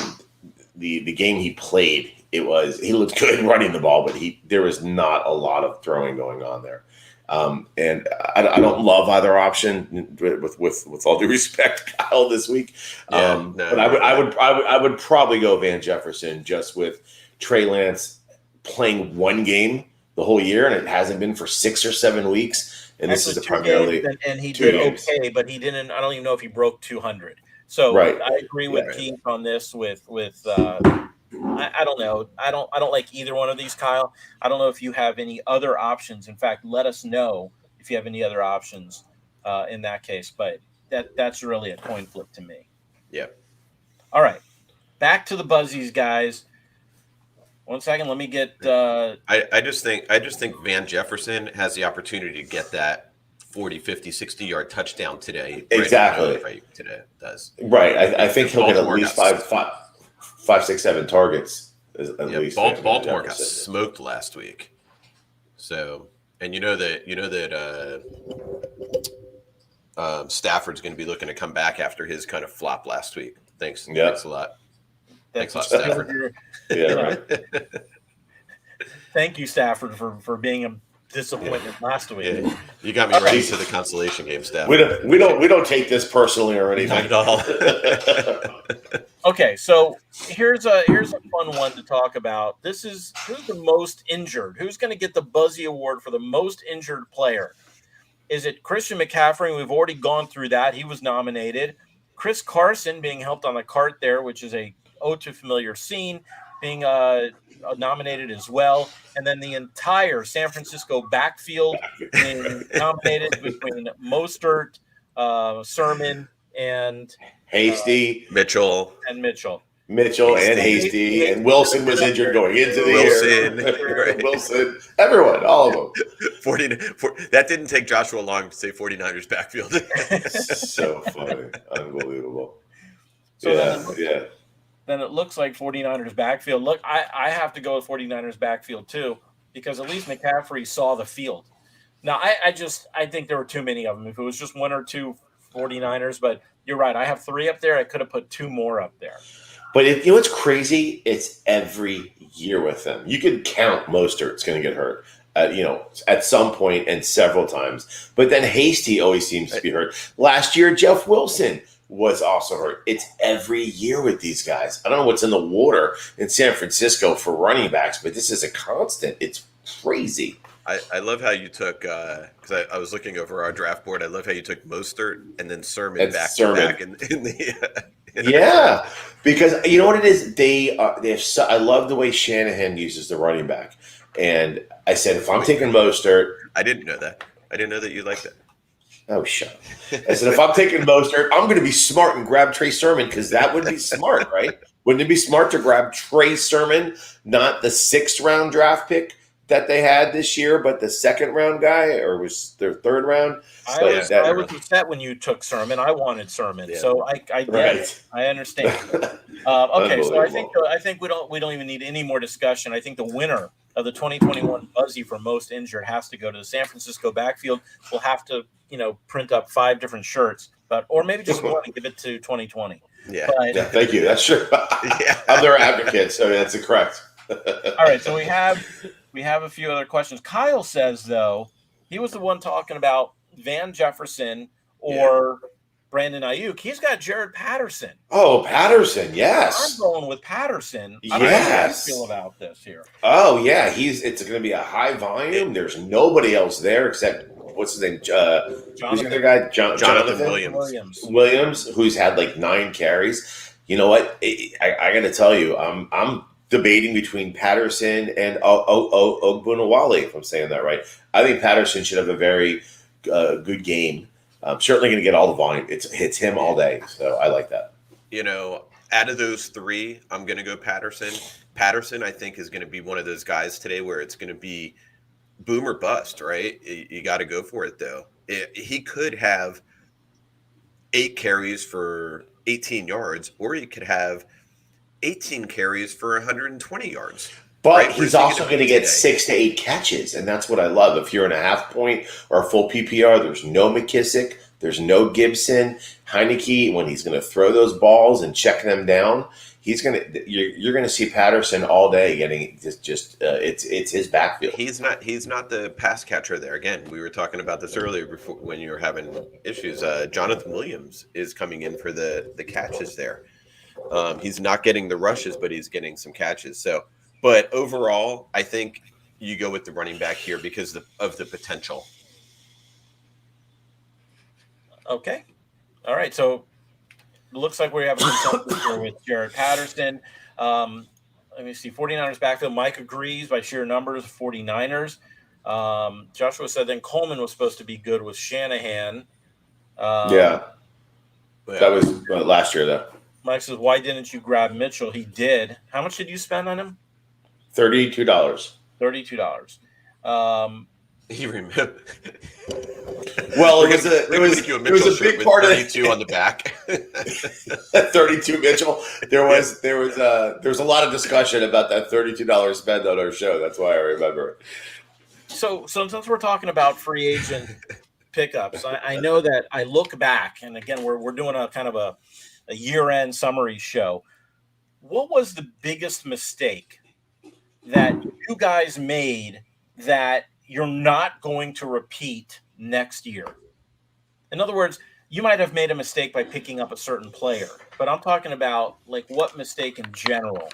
the game he played, he looked good running the ball, but there was not a lot of throwing going on there. And I don't love either option. With all due respect, Kyle, this week. But I would probably go Van Jefferson just with Trey Lance playing one game the whole year, and it hasn't been for 6 or 7 weeks. And this is primarily and he did okay, but he didn't. I don't even know if he broke 200. So right. I agree with Keith on this. I don't know. I don't like either one of these, Kyle. I don't know if you have any other options. In fact, let us know if you have any other options in that case. But that's really a coin flip to me. Yeah. All right. Back to the Buzzies, guys. 1 second. Let me get. I just think Van Jefferson has the opportunity to get that 40, 50, 60-yard touchdown today. Exactly. Right today does. Right. I think he'll get at Baltimore least got five, 6, 7 targets. At least. Baltimore got smoked last week. So, and you know that Stafford's going to be looking to come back after his kind of flop last week. Thanks a lot. Thanks a lot, Stafford. Yeah. Right. Thank you, Stafford, for being a disappointment last week. Yeah. You got me ready for the consolation game, Stafford. We don't take this personally or anything. Not at all. Okay, so here's a fun one to talk about. Who's the most injured? Who's going to get the Buzzy Award for the most injured player? Is it Christian McCaffrey? We've already gone through that. He was nominated. Chris Carson being helped on the cart there, which is a too familiar scene, being nominated as well. And then the entire San Francisco backfield being nominated between Mostert, Sermon, and Hasty, Mitchell and Mitchell. Hasty, and Wilson was injured going into the year. Right. Wilson, everyone, all of them. That didn't take Joshua long to say 49ers backfield. So funny. Unbelievable. So yeah. Then it looks like 49ers backfield. Look, I have to go with 49ers backfield too, because at least McCaffrey saw the field. Now, I think there were too many of them. If it was just one or two 49ers, but you're right. I have 3 up there. I could have put 2 more up there. But you know what's crazy? It's every year with them. You could count Mostert's going to get hurt, at some point and several times. But then Hasty always seems to be hurt. Last year, Jeff Wilson was also hurt. It's every year with these guys. I don't know what's in the water in San Francisco for running backs, but this is a constant. It's crazy. I love how you took because I was looking over our draft board. I love how you took Mostert and then Sermon back to back in the because you know what it is. I love the way Shanahan uses the running back, and I said if I'm taking Mostert, I didn't know that. I didn't know that you liked it. Oh, shut up. I said if I'm taking Mostert, I'm going to be smart and grab Trey Sermon because that would be smart, right? Wouldn't it be smart to grab Trey Sermon, not the 6th round draft pick that they had this year, but the 2nd round guy, or was their 3rd round? I was upset when you took Sermon. I wanted Sermon, so I get it. I understand. Okay, so I think we don't even need any more discussion. I think the winner of the 2021 Buzzy for most injured has to go to the San Francisco backfield. We'll have to print up 5 different shirts, or maybe just one and give it to 2020. Yeah, thank you. That's true. I'm their advocate, so that's correct. All right, so we have a few other questions. Kyle says, though, he was the one talking about Van Jefferson or Brandon Ayuk. He's got Jared Patterson. Oh, Patterson, yes. I'm going with Patterson. Yes. I don't know how you feel about this here. Oh, yeah. It's going to be a high volume. There's nobody else there except, what's his name? Who's the other guy? Jonathan Williams, who's had like 9 carries. You know what? I got to tell you, I'm debating between Patterson and Ogbunawale, if I'm saying that right. I think Patterson should have a very good game. I'm certainly going to get all the volume. It's him all day, so I like that. Out of those 3, I'm going to go Patterson. Patterson, I think, is going to be one of those guys today where it's going to be boom or bust, right? You got to go for it, though. He could have 8 carries for 18 yards, or he could have 18 carries for 120 yards. But he's also going to get 6 to 8 catches, and that's what I love. If you're in a half point or a full PPR, there's no McKissick, there's no Gibson. Heineke, when he's going to throw those balls and check them down, you're going to see Patterson all day getting it's his backfield. He's not the pass catcher there. Again, we were talking about this earlier before when you were having issues. Jonathan Williams is coming in for the catches there. He's not getting the rushes, but he's getting some catches. So. But overall, I think you go with the running back here because of the potential. Okay. All right. So it looks like we have a consensus here with Jared Patterson. Let me see. 49ers backfield. Mike agrees by sheer numbers, 49ers. Joshua said then Coleman was supposed to be good with Shanahan. That was last year, though. Mike says, why didn't you grab Mitchell? He did. How much did you spend on him? $32. $32. You remember? Well, it was a big part of 32 on the back. 32 Mitchell. There was a lot of discussion about that $32 spend on our show. That's why I remember it. So since we're talking about free agent pickups, I know that I look back, and again, we're doing a kind of a year-end summary show. What was the biggest mistake that you guys made that you're not going to repeat next year? In other words, you might have made a mistake by picking up a certain player, but I'm talking about like what mistake in general.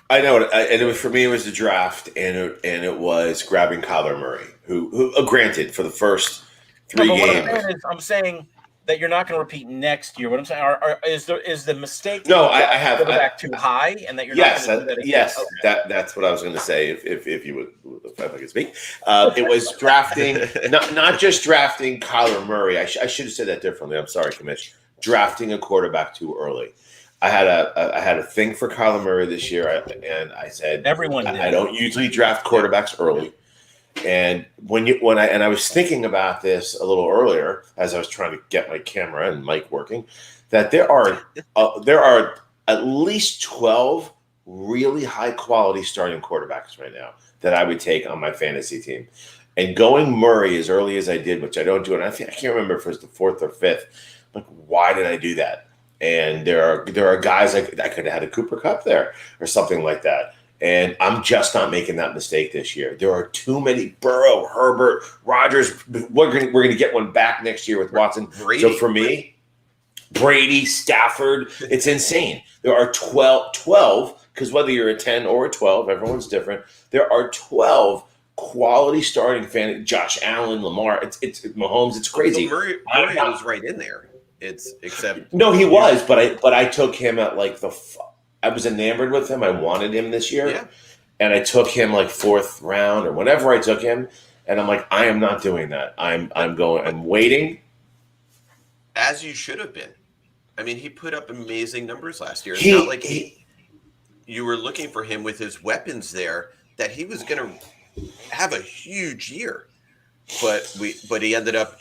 I know it, and it was, for me, it was the draft, and it was grabbing Kyler Murray, who granted, for the first 3 games. I'm saying that you're not going to repeat next year. What I'm saying is the mistake. No, I have back too high, and that you're not going to do that again. Yes, okay. That's what I was going to say. If you would, if I could speak, it was drafting, not just drafting Kyler Murray. I should have said that differently. I'm sorry, Commish. Drafting a quarterback too early. I had a thing for Kyler Murray this year, and I said everyone did. I don't usually draft quarterbacks early. And I was thinking about this a little earlier as I was trying to get my camera and mic working, that there are at least 12 really high quality starting quarterbacks right now that I would take on my fantasy team. And going Murray as early as I did, which I don't do, and I can't remember if it was the 4th or 5th. Like, why did I do that? And there are guys I could have had a Cooper Kupp there or something like that. And I'm just not making that mistake this year. There are too many Burrow, Herbert, Rodgers. We're going to get one back next year with Watson. Brady. So for me, Brady, Stafford, it's insane. There are 12, because whether you're a 10 or a 12, everyone's different. There are 12 quality starting fan. Josh Allen, Lamar, it's Mahomes. It's crazy. Murray was right in there. No, he was, but I took him at like I was enamored with him. I wanted him this year. Yeah. And I took him like 4th round or whenever I took him. And I'm like, I am not doing that. I'm waiting. As you should have been. I mean, he put up amazing numbers last year. It's not like you were looking for him with his weapons there, that he was going to have a huge year. But he ended up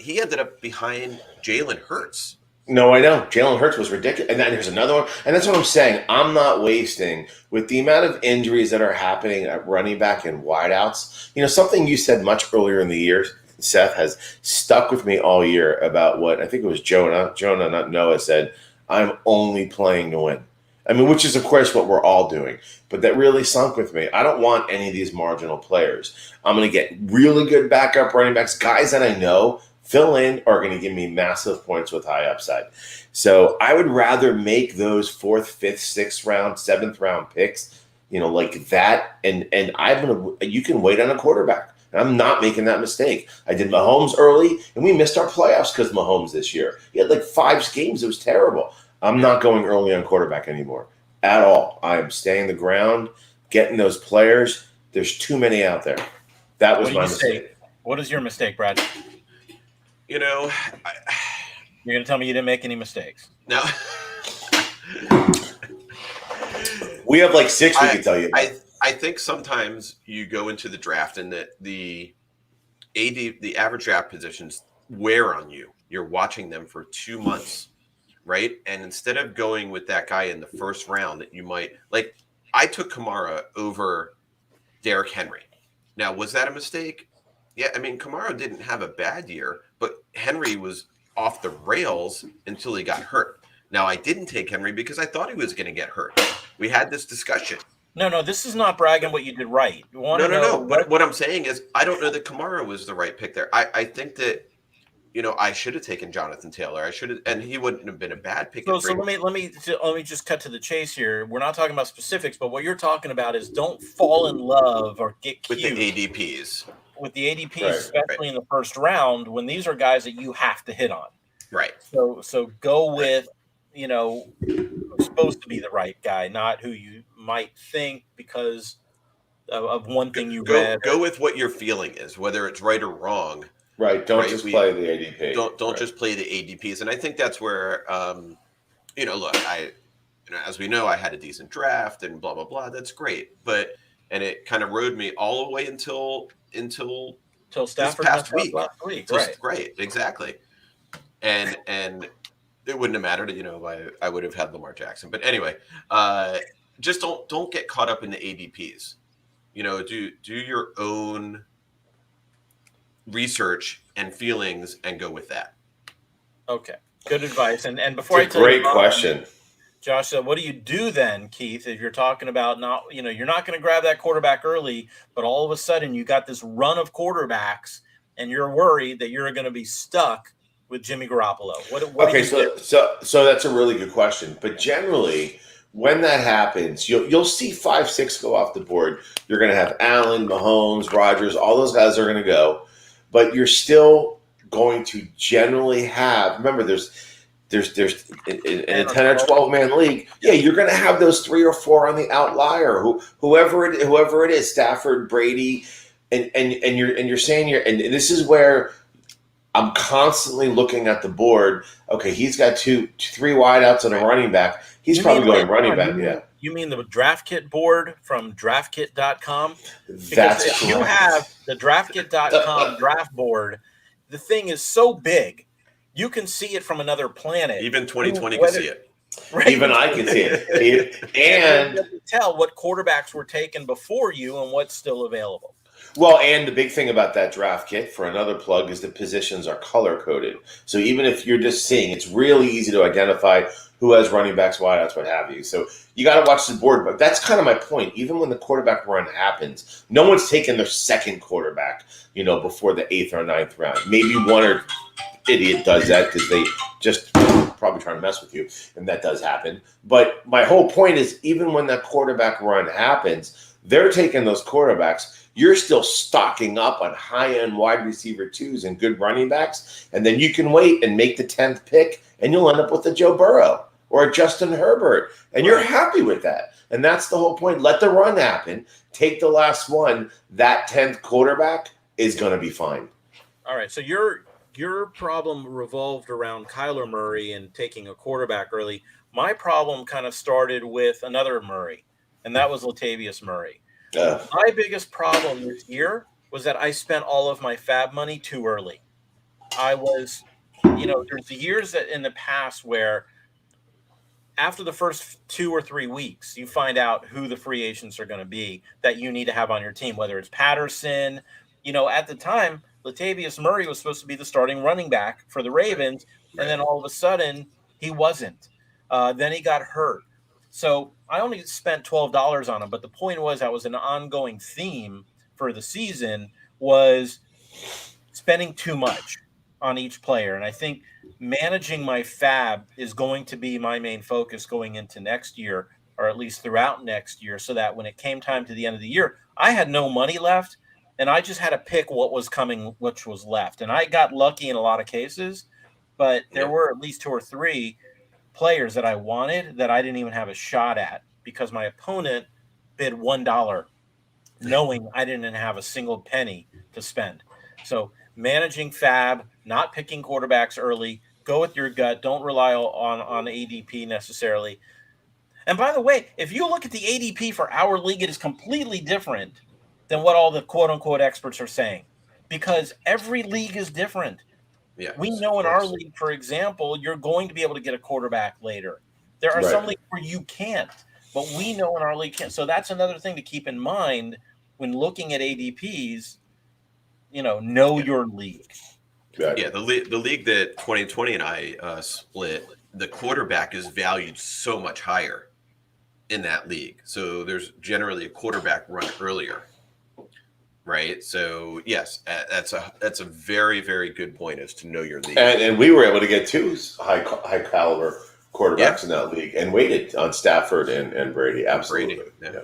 behind Jalen Hurts. No, I know. Jalen Hurts was ridiculous. And then there's another one. And that's what I'm saying. I'm not wasting, with the amount of injuries that are happening at running back and wideouts. You know, something you said much earlier in the year, Seth, has stuck with me all year about what I think it was Jonah, not Noah, said, I'm only playing to win. I mean, which is, of course, what we're all doing. But that really sunk with me. I don't want any of these marginal players. I'm going to get really good backup running backs, guys that I know fill in, are going to give me massive points with high upside. So I would rather make those 4th, 5th, 6th round, 7th round picks, like that. And you can wait on a quarterback. And I'm not making that mistake. I did Mahomes early, and we missed our playoffs because Mahomes this year. He had like 5 games. It was terrible. I'm not going early on quarterback anymore at all. I'm staying the ground, getting those players. There's too many out there. That was my mistake. What is your mistake, Brad? You know, you're going to tell me you didn't make any mistakes. No. We have like 6 we can tell you about. I think sometimes you go into the draft and that the average draft positions wear on you. You're watching them for 2 months, right? And instead of going with that guy in the 1st round that you might – like I took Kamara over Derrick Henry. Now, was that a mistake? Yeah, I mean, Kamara didn't have a bad year, but Henry was off the rails until he got hurt. Now, I didn't take Henry because I thought he was going to get hurt. We had this discussion. No, this is not bragging what you did right. No. But what I'm saying is I don't know that Kamara was the right pick there. I think that, I should have taken Jonathan Taylor. I should have, and he wouldn't have been a bad pick. So let me just cut to the chase here. We're not talking about specifics, but what you're talking about is don't fall in love or get cute with the ADPs. With the ADPs, right, especially in the 1st round, when these are guys that you have to hit on. Right. So go with, who's supposed to be the right guy, not who you might think because of one thing you read. Go with what your feeling is, whether it's right or wrong. Right. Don't just play the ADP. Don't just play the ADPs. And I think that's where, look, as we know, I had a decent draft and blah, blah, blah. That's great. But, and it kind of rode me all the way until Till this Stafford past messed up week. last week, Just, right? right, exactly. And it wouldn't have mattered, I would have had Lamar Jackson. But anyway, just don't get caught up in the ADPs. Do your own research and feelings and go with that. Okay, good advice. And before It's a great question. Josh, what do you do then, Keith, if you're talking about you're not going to grab that quarterback early, but all of a sudden you got this run of quarterbacks and you're worried that you're going to be stuck with Jimmy Garoppolo? What do you do? So that's a really good question. But generally, when that happens, you'll see 5, 6 go off the board. You're going to have Allen, Mahomes, Rodgers, all those guys are going to go, but you're still going to generally have. Remember, there's in a 10 or 12 man league. Yeah, you're going to have those 3 or 4 on the outlier. Whoever it is, Stafford, Brady, and you're saying and this is where I'm constantly looking at the board. Okay, he's got 3 wideouts and a running back. He's probably going running back. Yeah. You mean the draft kit board from draftkit.com? That's if you have the draftkit.com draft board, the thing is so big, you can see it from another planet. Even 2020 can see it. Right? Even I can see it. And you can tell what quarterbacks were taken before you and what's still available. Well, and the big thing about that draft kit, for another plug, is the positions are color-coded. So even if you're just seeing, it's really easy to identify who has running backs, wideouts, what have you. So you got to watch the board. But that's kind of my point. Even when the quarterback run happens, no one's taking their second quarterback, before the 8th or 9th round. Maybe one or idiot does that because they just probably trying to mess with you, and that does happen. But my whole point is, even when that quarterback run happens, they're taking those quarterbacks. You're still stocking up on high-end wide receiver 2s and good running backs, and then you can wait and make the 10th pick, and you'll end up with a Joe Burrow or a Justin Herbert, and you're happy with that. And that's the whole point. Let the run happen. Take the last one. That 10th quarterback is going to be fine. All right, so your problem revolved around Kyler Murray and taking a quarterback early. My problem kind of started with another Murray, and that was Latavius Murray. My biggest problem this year was that I spent all of my fab money too early. I was, there's years that in the past where after the first 2 or 3 weeks, you find out who the free agents are going to be that you need to have on your team, whether it's Patterson. At the time, Latavius Murray was supposed to be the starting running back for the Ravens, and then all of a sudden he wasn't. Then he got hurt. So I only spent $12 on him, but the point was that was an ongoing theme for the season was spending too much on each player. And I think managing my fab is going to be my main focus going into next year, or at least throughout next year, so that when it came time to the end of the year, I had no money left, and I just had to pick what was coming, which was left. And I got lucky in a lot of cases, but there were at least 2 or 3 players that I wanted that I didn't even have a shot at because my opponent bid $1 knowing I didn't have a single penny to spend. So managing fab, not picking quarterbacks early, go with your gut. Don't rely on ADP necessarily. And by the way, if you look at the ADP for our league, it is completely different than what all the quote-unquote experts are saying because every league is different. Yeah, we know in our league, for example, you're going to be able to get a quarterback later. There are some leagues where you can't, but we know in our league can't. So that's another thing to keep in mind when looking at ADPs, know your league. Yeah, the league that 2020 and I split, the quarterback is valued so much higher in that league. So there's generally a quarterback run earlier. Right. So, yes, that's a very, very good point is to know your league. And we were able to get 2 high caliber quarterbacks in that league and waited on Stafford and Brady. Absolutely. Yeah.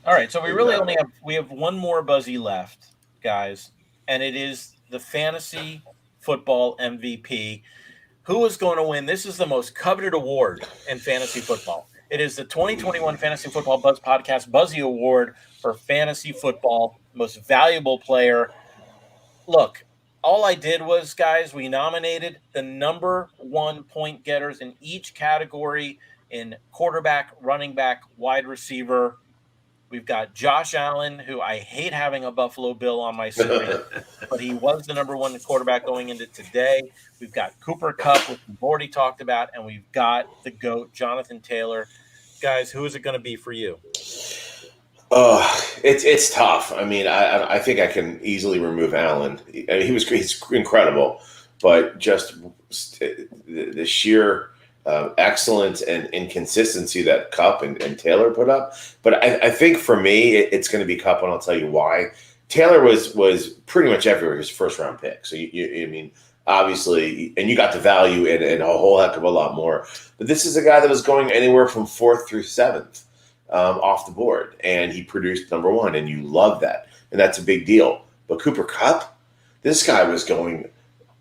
All right. So we really we have one more Buzzy left, guys, and it is the fantasy football MVP. Who is going to win? This is the most coveted award in fantasy football. It is the 2021 Fantasy Football Buzz Podcast Buzzy Award for fantasy football, most valuable player. Look, all I did was, guys, we nominated the number 1 point getters in each category in quarterback, running back, wide receiver. We've got Josh Allen, who I hate having a Buffalo Bill on my screen, but he was the number one quarterback going into today. We've got Cooper Kupp, which we've already talked about, and we've got the GOAT, Jonathan Taylor. Guys, who is it going to be for you? It's tough. I mean, I think I can easily remove Allen. I mean, he's incredible, but just the sheer excellence and inconsistency that Kupp and Taylor put up. But I think for me, it's going to be Kupp, and I'll tell you why. Taylor was pretty much everywhere his first round pick. So I mean, obviously, and you got the value and a whole heck of a lot more. But this is a guy that was going anywhere from 4th through 7th off the board, and he produced number one, and you love that, and that's a big deal. But Cooper Kupp, this guy was going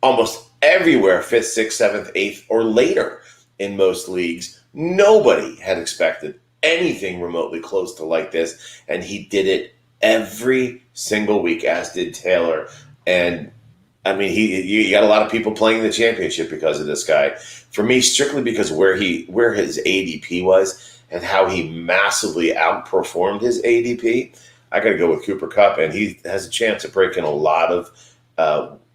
almost everywhere, 5th, 6th, 7th, 8th, or later in most leagues. Nobody had expected anything remotely close to like this, and he did it every single week, as did Taylor. And I mean, you got a lot of people playing the championship because of this guy. For me, strictly because where his ADP was and how he massively outperformed his ADP, I got to go with Cooper Kupp, and he has a chance of breaking a lot of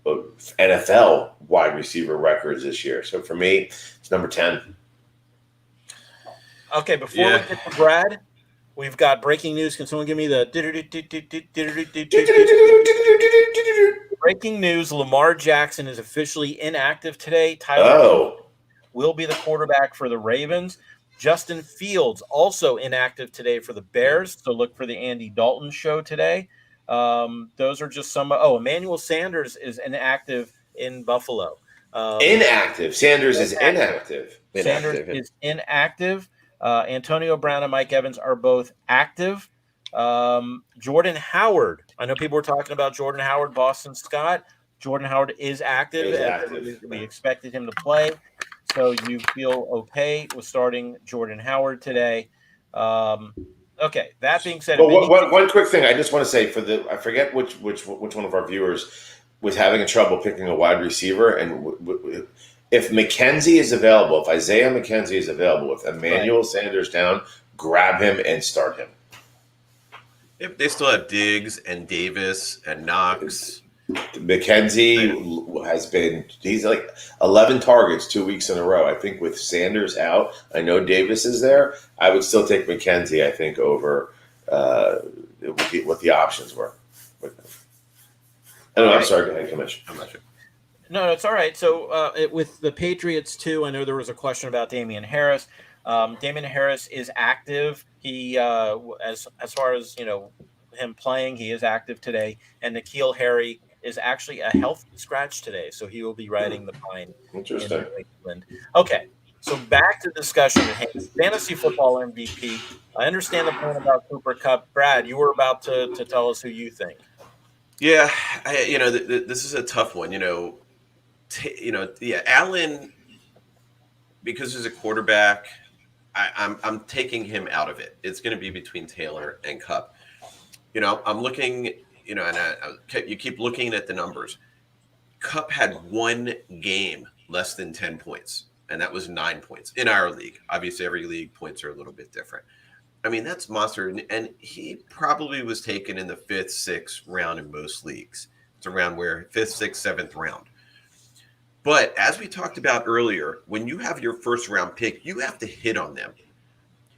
NFL wide receiver records this year. So for me, it's number 10. Okay, before we get to Brad, we've got breaking news. Can someone give me the breaking news? Lamar Jackson is officially inactive today. Tyler will be the quarterback for the Ravens. Justin Fields also inactive today for the Bears. So look for the Andy Dalton show today. Those are just some. Emmanuel Sanders is inactive in Buffalo. Inactive. Sanders is inactive. Sanders is inactive. Antonio Brown and Mike Evans are both active. Jordan Howard. I know people were talking about Jordan Howard, Boston Scott. Jordan Howard is active. We expected him to play. So you feel okay with starting Jordan Howard today. Okay, that being said, one quick thing I just want to say I forget which one of our viewers was having trouble picking a wide receiver, and if McKenzie is available, if Isaiah McKenzie is available with Emmanuel Sanders down, grab him and start him. If they still have Diggs and Davis and Knox. McKenzie he's like 11 targets 2 weeks in a row. I think with Sanders out, I know Davis is there. I would still take McKenzie, I think, over what the options were. I'm sorry. Go ahead, Commish. I'm not sure. No, it's all right. So with the Patriots too, I know there was a question about Damian Harris. Damian Harris is active. He as far as him playing, he is active today. And N'Keal Harry is actually a healthy scratch today, so he will be riding the pine. Interesting. In New England. Okay, so back to discussion at hand. Fantasy football MVP. I understand the point about Cooper Kupp. Brad, you were about to tell us who you think. Yeah, this is a tough one. Allen, because he's a quarterback, I'm taking him out of it. It's going to be between Taylor and Kupp. I'm looking. You keep looking at the numbers. Kupp had one game less than 10 points, and that was 9 points in our league. Obviously, every league points are a little bit different. I mean, that's monster, and he probably was taken in the 5th, 6th round in most leagues. It's around where 5th, 6th, 7th round. But as we talked about earlier, when you have your first round pick, you have to hit on them.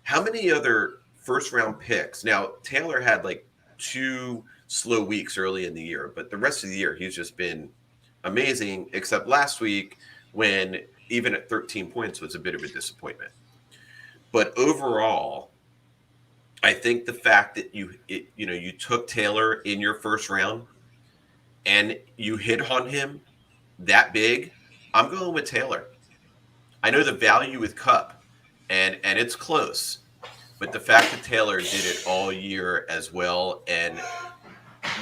How many other first round picks? Now, Taylor had like 2 slow weeks early in the year, but the rest of the year he's just been amazing, except last week when even at 13 points was a bit of a disappointment. But overall, I think the fact that you took Taylor in your first round and you hit on him that big, I'm going with Taylor. I know the value with Kupp and it's close, but the fact that Taylor did it all year as well and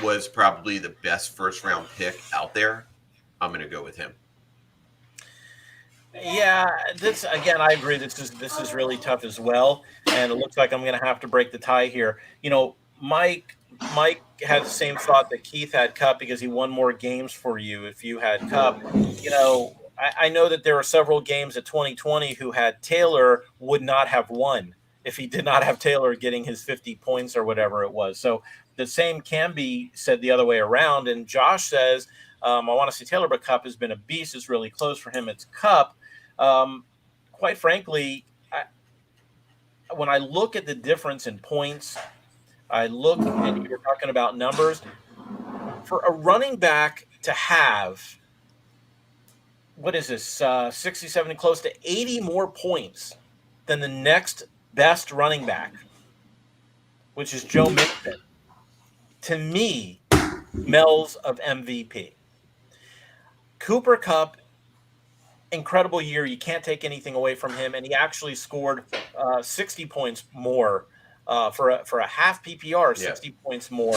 was probably the best first round pick out there, I'm going to go with him. Yeah, I agree. This is really tough as well, and it looks like I'm going to have to break the tie here. Mike had the same thought that Keith had Kupp because he won more games for you if you had Kupp. I know that there are several games at 2020 who had Taylor would not have won if he did not have Taylor getting his 50 points or whatever it was. So the same can be said the other way around. And Josh says, I want to see Taylor, but Kupp has been a beast. It's really close for him. It's Kupp. Quite frankly, when I look at the difference in points, I look, and you're talking about numbers, for a running back to have, what is this, 60, 70, close to 80 more points than the next best running back, which is Joe Mixon, to me, smells of MVP. Cooper Kupp, incredible year. You can't take anything away from him, and he actually scored 60 points more for a half PPR, 60 points more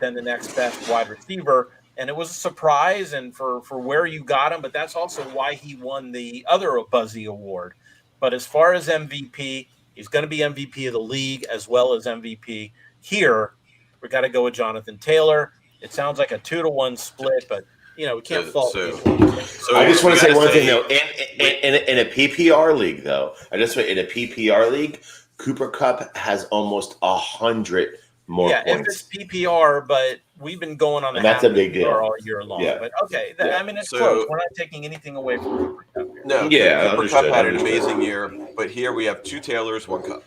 than the next best wide receiver. And it was a surprise, and for where you got him, but that's also why he won the other Buzzy Award. But as far as MVP, he's going to be MVP of the league as well as MVP here. We got to go with Jonathan Taylor. It sounds like a 2-to-1 split, but we can't fault people. So I just want to say one thing though. In a PPR league, though, in a PPR league, Cooper Kupp has almost 100 more points. If it's PPR, but we've been going on that's a big deal all year long. Yeah. But okay, it's close. We're not taking anything away from Cooper Kupp here. No, Cooper Kupp had an amazing year, but here we have 2 Taylors, 1 Kupp.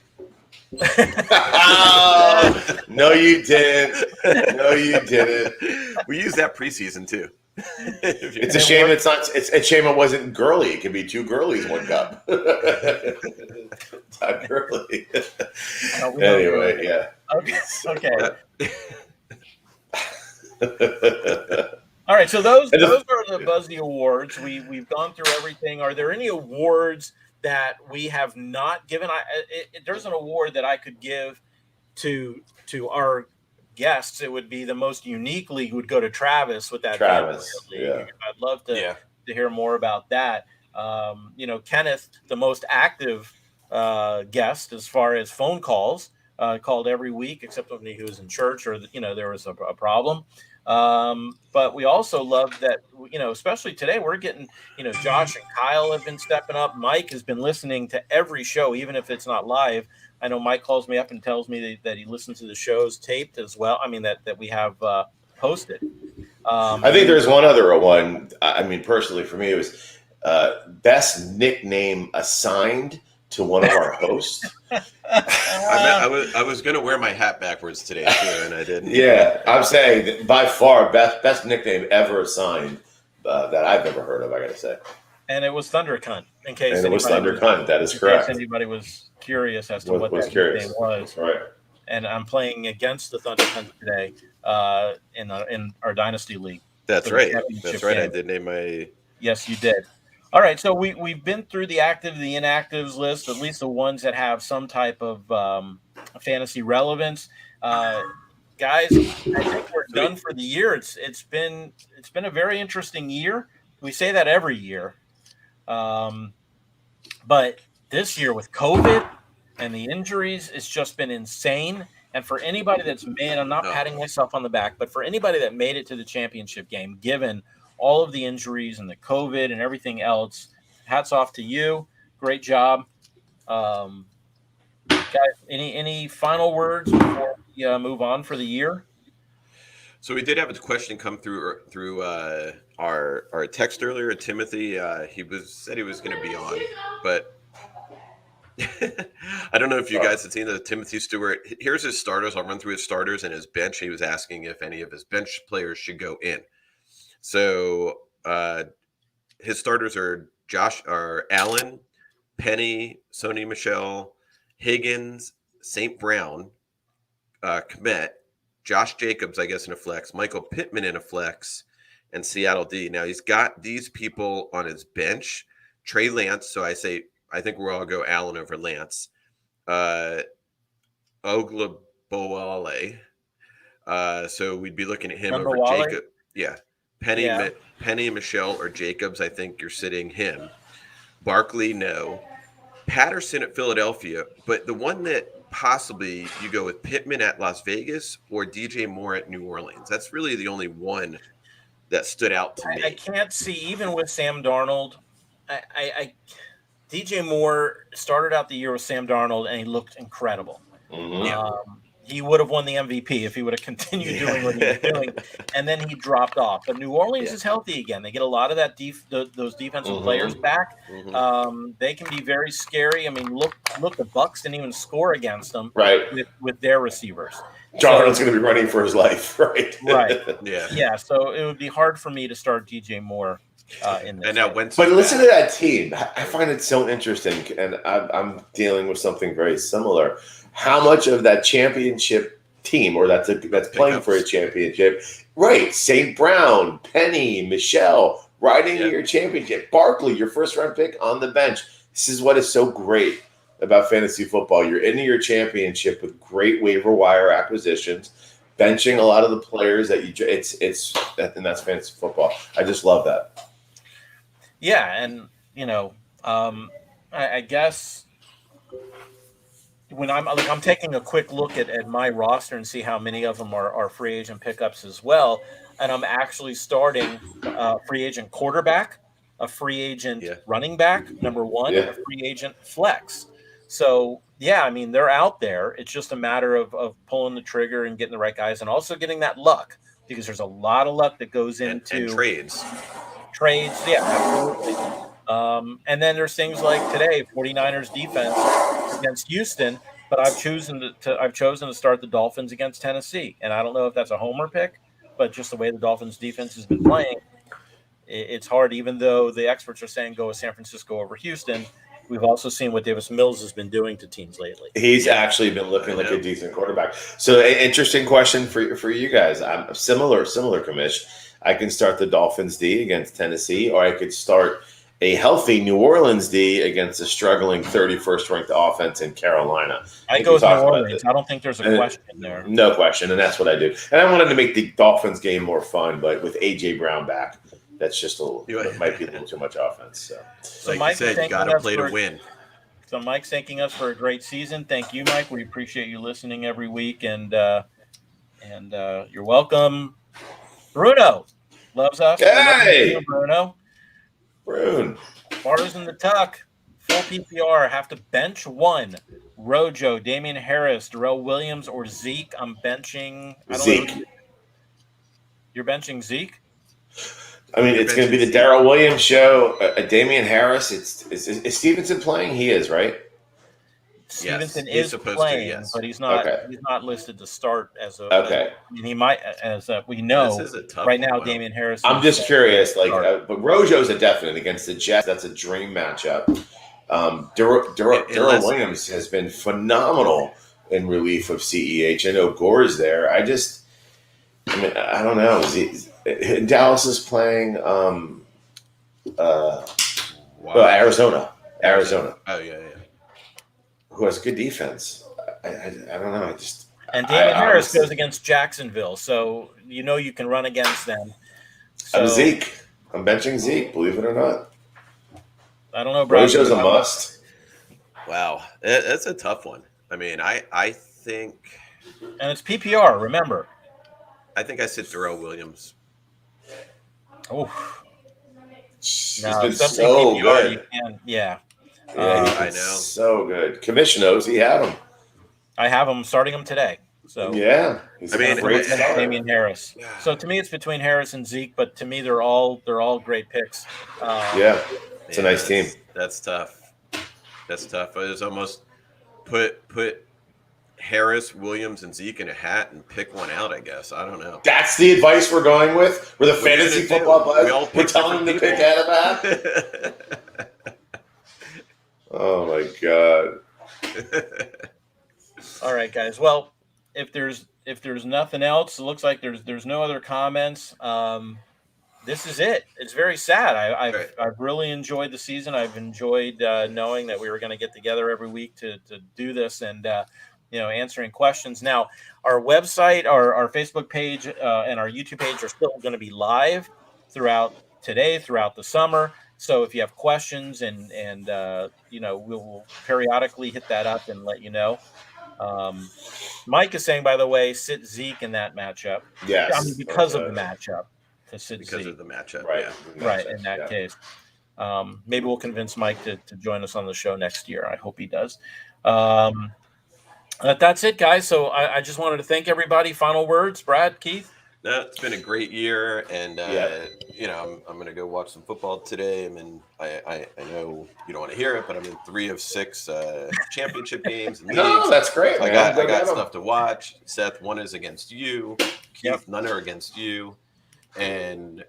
No, you didn't. No, you didn't. We used that preseason too. It's a shame it's not. It's a shame it wasn't Gurley. It could be 2 Gurleys, 1 Kupp. Not Gurley. Anyway, yeah. Okay. All right. So those are the Buzzy Awards. We've gone through everything. Are there any awards that we have not given? There's an award that I could give to our guests. It would be the most unique league would go to Travis with that. Travis, league. I'd love to hear more about that. Kenneth, the most active guest as far as phone calls, called every week except when he was in church or there was a problem. But we also love that, especially today, we're getting, Josh and Kyle have been stepping up. Mike has been listening to every show, even if it's not live. I know Mike calls me up and tells me that he listens to the shows taped as well. I mean, that we have posted. I think there's one other one. I mean, personally, for me, it was best nickname assigned to one of our hosts. I was going to wear my hat backwards today, too, and I didn't. Yeah, I'm saying that by far best nickname ever assigned that I've ever heard of, I got to say. And it was Thunder Cunt, in case it was Thunder Cunt, that is correct. In case anybody was curious as to what that nickname was. Right. And I'm playing against the Thunder Cunt today in our Dynasty League. That's right. That's right. I did name my... Yes, you did. All right, so we've been through the active, the inactives list, at least the ones that have some type of fantasy relevance. Guys, I think we're done for the year. It's been a very interesting year. We say that every year, but this year with COVID and the injuries, it's just been insane. And for anybody that's made, I'm not patting myself on the back, but for anybody that made it to the championship game, given all of the injuries and the COVID and everything else, hats off to you. Great job. Guys, any final words before we move on for the year? So we did have a question come through our text earlier. Timothy, he said he was going to be on, but I don't know if you guys have seen the Timothy Stewart. Here's his starters. I'll run through his starters and his bench. He was asking if any of his bench players should go in. So his starters are Allen, Penny, Sony Michel, Higgins, St. Brown, Kmet, Josh Jacobs, I guess, in a flex, Michael Pittman in a flex, and Seattle D. Now, he's got these people on his bench. Trey Lance, so I think we'll all go Allen over Lance. Oglebowale. So we'd be looking at him over Jacob. Yeah. Penny and Michelle or Jacobs, I think you're sitting him. Barkley, no. Patterson at Philadelphia, but the one that possibly you go with Pittman at Las Vegas or DJ Moore at New Orleans. That's really the only one that stood out to me. I can't see, even with Sam Darnold, DJ Moore started out the year with Sam Darnold, and he looked incredible. Mm-hmm. He would have won the MVP if he would have continued doing what he was doing, and then he dropped off. But New Orleans is healthy again. They get a lot of that those defensive players back. They can be very scary. I mean, look, the Bucs didn't even score against them with their receivers. Darnold's going to be running for his life, right? Right. Yeah. So it would be hard for me to start DJ Moore in this. But listen to that team. I find it so interesting, and I'm dealing with something very similar. How much of that championship team, or that's playing for a championship, right? St. Brown, Penny, Michelle, riding your championship. Barkley, your first-round pick on the bench. This is what is so great about fantasy football. You're into your championship with great waiver wire acquisitions, benching a lot of the players that and that's fantasy football. I just love that. Yeah, and I guess when I'm taking a quick look at my roster and see how many of them are free agent pickups as well, and I'm actually starting a free agent quarterback, a free agent running back, number one, and a free agent flex. So I mean, they're out there. It's just a matter of pulling the trigger and getting the right guys, and also getting that luck, because there's a lot of luck that goes into and trades. Yeah, absolutely. And then there's things like today, 49ers defense against Houston, but I've chosen to start the Dolphins against Tennessee. And I don't know if that's a homer pick, but just the way the Dolphins defense has been playing, it's hard, even though the experts are saying go with San Francisco over Houston. We've also seen what Davis Mills has been doing to teams lately. He's actually been looking like a decent quarterback. So an interesting question for you guys. I'm similar, Commish. I can start the Dolphins D against Tennessee, or I could start a healthy New Orleans D against a struggling 31st ranked offense in Carolina. I go with New Orleans. I don't think there's a question there. No question, and that's what I do. And I wanted to make the Dolphins game more fun, but with A.J. Brown back, that's just it might be a little too much offense. So like Mike, you said, you got to play to win. So Mike's thanking us for a great season. Thank you, Mike. We appreciate you listening every week, and you're welcome. Bruno loves us. Hey, Bruno. Brune. Bars in the tuck. Full PPR. Have to bench one. Rojo, Damian Harris, Daryl Williams, or Zeke. I'm benching. Zeke. You're benching Zeke? I mean, it's going to be the Daryl Williams show. Damian Harris. Is Stevenson playing? He is, right? Stevenson is playing, but he's not. Okay. He's not listed to start as a. Okay. I mean, he might, as we know right now. Damian Harris. I'm just curious, but Rojo's a definite against the Jets. That's a dream matchup. Daryl Williams has been phenomenal in relief of CEH. I know Gore's there. I don't know. Dallas is playing. Arizona. Oh yeah. Who has good defense? I don't know. And Damian Harris goes against Jacksonville, so you can run against them. So, I'm Zeke. I'm benching Zeke. Believe it or not. I don't know, bro. Rojo's a must. Wow, that's a tough one. I mean, I think, and it's PPR. Remember, I think I said Daryl Williams. Oh, he's been so PPR, good. Yeah, I know. So good. Commish knows he had him. I have him, starting him today. So yeah, Damian Harris. Yeah. So to me, it's between Harris and Zeke, but to me, they're all great picks. It's a nice team. That's tough. I was almost put Harris, Williams, and Zeke in a hat and pick one out. I guess I don't know. That's the advice we're going with. We're the fantasy football players. We're telling them to pick out of that. Oh my god. All right, guys. Well, if there's nothing else, it looks like there's no other comments. This is it. It's very sad. I've really enjoyed the season. I've enjoyed knowing that we were going to get together every week to do this and answering questions. Now, our website, our Facebook page, and our YouTube page are still going to be live throughout the summer. So if you have questions and we'll periodically hit that up and let you know. Mike is saying, by the way, sit Zeke in that matchup. Yes. I mean, because of the matchup. To sit because Zeke. of the matchup. Right. Yeah. Right. In that case. Maybe we'll convince Mike to join us on the show next year. I hope he does. That's it, guys. So I just wanted to thank everybody. Final words, Brad, Keith. No, it's been a great year, and Yeah. I'm going to go watch some football today. I know you don't want to hear it, but I'm in 3 of 6 championship games and leagues. No, that's great, man. I Go got get 'em. stuff to watch. Seth, 1 is against you. Keith, Yep. none are against you, and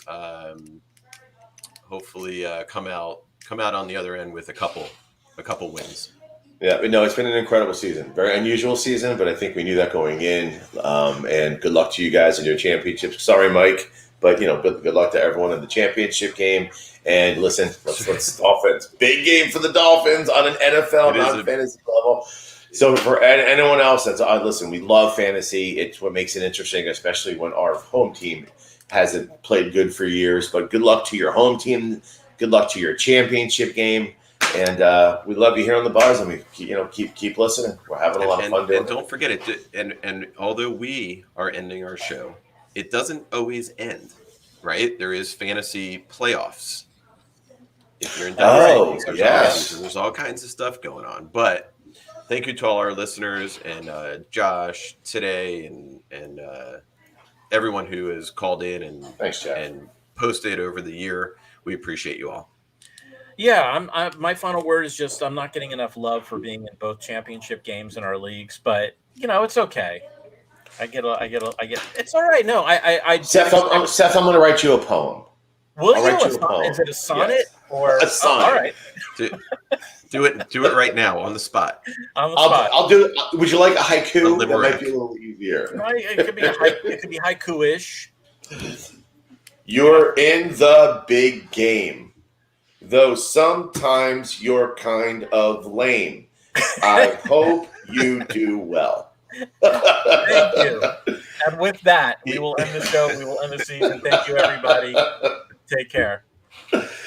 hopefully come out on the other end with a couple wins. Yeah, but no, it's been an incredible season. Very unusual season, but I think we knew that going in. And good luck to you guys in your championships. Sorry, Mike, but good luck to everyone in the championship game. And listen, let's Dolphins. Big game for the Dolphins on an NFL, not fantasy level. So for anyone else that's listen, we love fantasy. It's what makes it interesting, especially when our home team hasn't played good for years. But good luck to your home team. Good luck to your championship game. And we love you here on the Buzz, and we keep listening. We're having a lot of fun doing it. And don't forget it. And although we are ending our show, it doesn't always end, right? There is fantasy playoffs. If you're in dynasty, yes, there's all kinds of stuff going on. But thank you to all our listeners and Josh today, and everyone who has called in and posted over the year. We appreciate you all. Yeah, my final word is just I'm not getting enough love for being in both championship games in our leagues, but it's okay. I get. It's all right. No, Seth, I'm going to write you a poem. Will I'll you? write you a poem. Is it a sonnet Yes. or a sonnet? All right. Do it right now on the spot. On the spot. I'll do it. Would you like a haiku? A That might be a little easier. It could be it could be haiku-ish. You're in the big game, though sometimes you're kind of lame. I hope you do well. Thank you. And with that, we will end the show. We will end the season. Thank you, everybody. Take care.